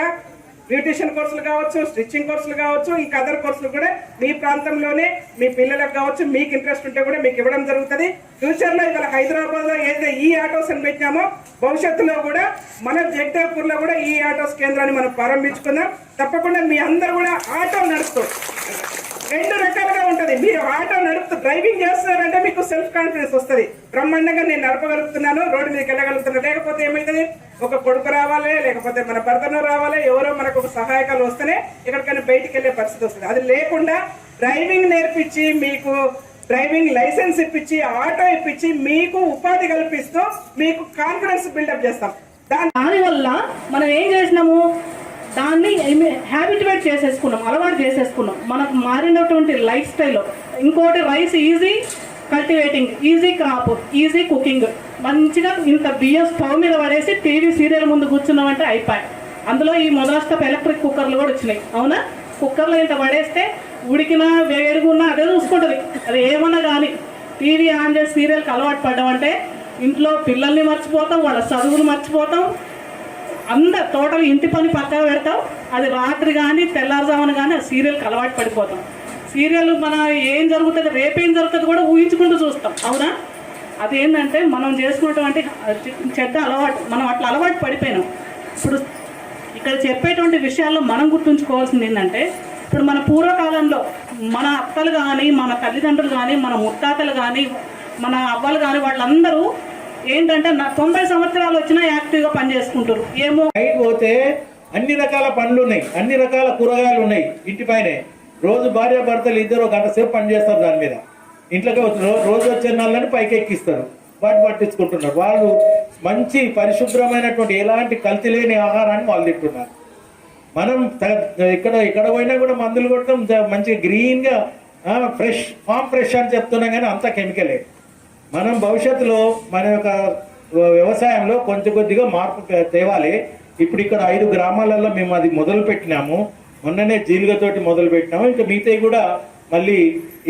బ్యూటిషియన్ కోర్సులు కావచ్చు, స్టిచ్చింగ్ కోర్సులు కావచ్చు, ఇంకా అదర్ కోర్సులు కూడా మీ ప్రాంతంలోనే మీ పిల్లలకు కావచ్చు, మీకు ఇంట్రెస్ట్ ఉంటే కూడా మీకు ఇవ్వడం జరుగుతుంది. ఫ్యూచర్లో ఇవాళ హైదరాబాద్లో ఏదైతే ఈ ఆటోస్ అని పెట్టినామో భవిష్యత్తులో కూడా మన జగదేవ్పూర్లో కూడా ఈ ఆటోస్ కేంద్రాన్ని మనం ప్రారంభించుకుందాం. తప్పకుండా మీ అందరూ కూడా ఆటో నడుస్తూ రెండు రకాలుగా ఉంటుంది. మీరు ఆటో నడుపుతూ డ్రైవింగ్ చేస్తున్నారంటే మీకు సెల్ఫ్ కాన్ఫిడెన్స్ వస్తుంది. బ్రహ్మాండంగా నేను నడపగలుగుతున్నాను, రోడ్డు మీదకి వెళ్ళగలుగుతున్నాను. లేకపోతే ఏమవుతుంది, ఒక కొడుకు రావాలి, లేకపోతే మన భర్తను రావాలి, ఎవరో మనకు ఒక సహాయకాలు వస్తేనే ఎక్కడికైనా బయటికి వెళ్ళే పరిస్థితి వస్తుంది. అది లేకుండా డ్రైవింగ్ నేర్పించి, మీకు డ్రైవింగ్ లైసెన్స్ ఇప్పించి, ఆటో ఇప్పించి, మీకు ఉపాధి కల్పిస్తూ మీకు కాన్ఫిడెన్స్ బిల్డప్ చేస్తాం. దానివల్ల మనం ఏం చేసినాము, దాన్ని హ్యాబిట్యుయేట్ చేసేసుకున్నాం, అలవాటు చేసేసుకున్నాం. మనకు మారినటువంటి లైఫ్ స్టైల్లో ఇంకోటి rice easy cultivating, easy crop, easy cooking. మంచిగా ఇంత బియ్యం స్టవ్ మీద పడేసి టీవీ సీరియల్ ముందు కూర్చున్నామంటే అయిపోయాయి. అందులో ఈ మొదలస్టప్ ఎలక్ట్రిక్ కుక్కర్లు కూడా వచ్చినాయి. అవునా, కుక్కర్లో ఇంత పడేస్తే ఉడికినా వేడిగున్నా అదే చూసుకుంటుంది. అది ఏమన్నా కానీ టీవీ ఆన్ చేసి సీరియల్కి అలవాటు పడ్డామంటే ఇంట్లో పిల్లల్ని మర్చిపోతాం, వాళ్ళ చదువులు మర్చిపోతాం, అందరు టోటల్ ఇంటి పని పక్కన పెడతాం. అది రాత్రి కానీ తెల్లారుజామున కానీ ఆ సీరియల్కి అలవాటు పడిపోతాం. సీరియల్ మన ఏం జరుగుతుంది, రేపేం జరుగుతుంది కూడా ఊహించుకుంటూ చూస్తాం, అవునా? అదేంటంటే మనం చేసుకున్నటువంటి చెడ్డ అలవాటు, మనం అట్లా అలవాటు పడిపోయినాం. ఇప్పుడు ఇక్కడ చెప్పేటువంటి విషయాల్లో మనం గుర్తుంచుకోవాల్సింది ఏంటంటే, ఇప్పుడు మన పూర్వకాలంలో మన అక్కలు కానీ, మన తల్లిదండ్రులు కానీ, మన ముత్తాతలు కానీ, మన అవ్వలు కానీ వాళ్ళందరూ ఏంటంటే 90 సంవత్సరాలు వచ్చినా యాక్టివ్గా పనిచేసుకుంటారు. ఏమో బయట పోతే అన్ని రకాల పండ్లు ఉన్నాయి, అన్ని రకాల కూరగాయలు ఉన్నాయి ఇంటిపైనే. రోజు భార్య భర్తలు ఇద్దరు గంట సేపు పనిచేస్తారు దాని మీద. ఇంట్లోకి రోజు వచ్చే నెలని పైకి ఎక్కిస్తారు, వాటి పట్టించుకుంటున్నారు. వాళ్ళు మంచి పరిశుభ్రమైనటువంటి ఎలాంటి కల్తీ లేని ఆహారాన్ని వాళ్ళు తింటున్నారు. మనం ఇక్కడ పోయినా కూడా మందులు కొట్టడం, మంచిగా గ్రీన్గా ఫ్రెష్ ఫామ్ ఫ్రెష్ అని చెప్తున్నాం, కానీ అంతా కెమికలే. మనం భవిష్యత్తులో మన యొక్క వ్యవసాయంలో కొంచెం కొద్దిగా మార్పు తేవాలి. ఇప్పుడు ఇక్కడ 5 గ్రామాలలో మేము అది మొదలు పెట్టినాము, మొన్ననే జీలుగతోటి మొదలు పెట్టినాము. ఇంకా మిగతాయి కూడా మళ్ళీ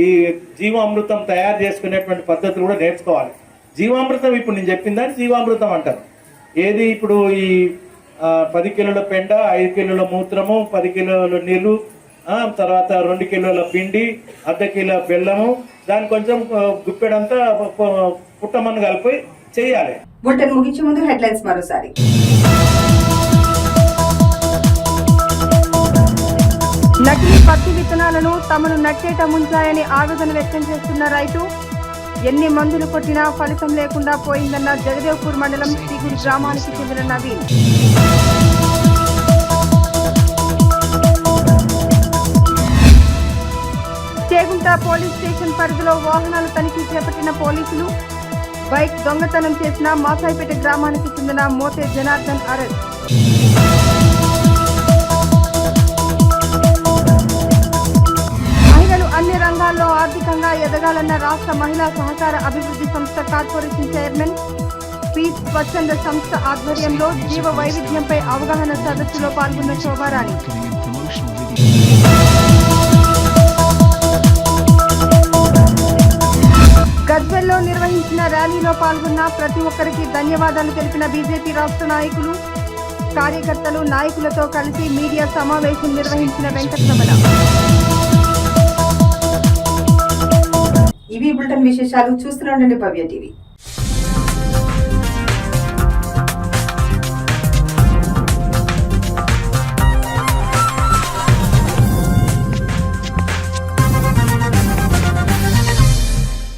ఈ జీవామృతం తయారు చేసుకునేటువంటి పద్ధతులు కూడా నేర్చుకోవాలి. జీవామృతం ఇప్పుడు నేను చెప్పిన దాన్ని జీవామృతం అంటారు. ఏది ఇప్పుడు ఈ 10 కిలోల పెండ, 5 కిలోల మూత్రము, 10 కిలోల నీళ్ళు, తర్వాత 2 కిలోల పిండి, 1/2 కిలో బెల్లము, దాని కొంచెం గుప్పెడంతా పుట్టమన్ను కలిపి చేయాలి. బులెటిన్ ముగించే ముందు హెడ్లైన్స్ మరోసారి. నకిలీ పత్తి విత్తనాలను తమను నట్టేట ముంచాయని ఆవేదన వ్యక్తం చేస్తున్న రైతు. ఎన్ని మందులు కొట్టినా ఫలితం లేకుండా పోయిందన్న జగదేవ్పూర్ మండలం తిగురు గ్రామానికి చెందిన నవీన్. చేగుంట పోలీస్ స్టేషన్ పరిధిలో వాహనాల తనిఖీ చేపట్టిన పోలీసులు. బైక్ దొంగతనం చేసిన మాసాయిపేట గ్రామానికి చెందిన మోతే జనార్దన్ అరెస్ట్. మహిళలు అన్ని రంగాల్లో ఆర్థికంగా ఎదగాలన్న రాష్ట్ర మహిళా సహకార అభివృద్ధి సంస్థ కార్పొరేషన్ చైర్మన్ పి స్వచ్ఛంద సంస్థ ఆధ్వర్యంలో జీవ వైవిధ్యంపై అవగాహన సదస్సులో పాల్గొన్న శోభారాణి. గజ్వెల్లో నిర్వహించిన ర్యాలీలో పాల్గొన్న ప్రతి ఒక్కరికి ధన్యవాదాలు తెలిపిన బీజేపీ రాష్ట్ర నాయకులు, కార్యకర్తలు, నాయకులతో కలిసి మీడియా సమావేశం నిర్వహించిన వెంకటరమణ. ఇవి బులెటిన్ విశేషాలు. చూస్తూనే ఉండండి భవ్య టీవీ.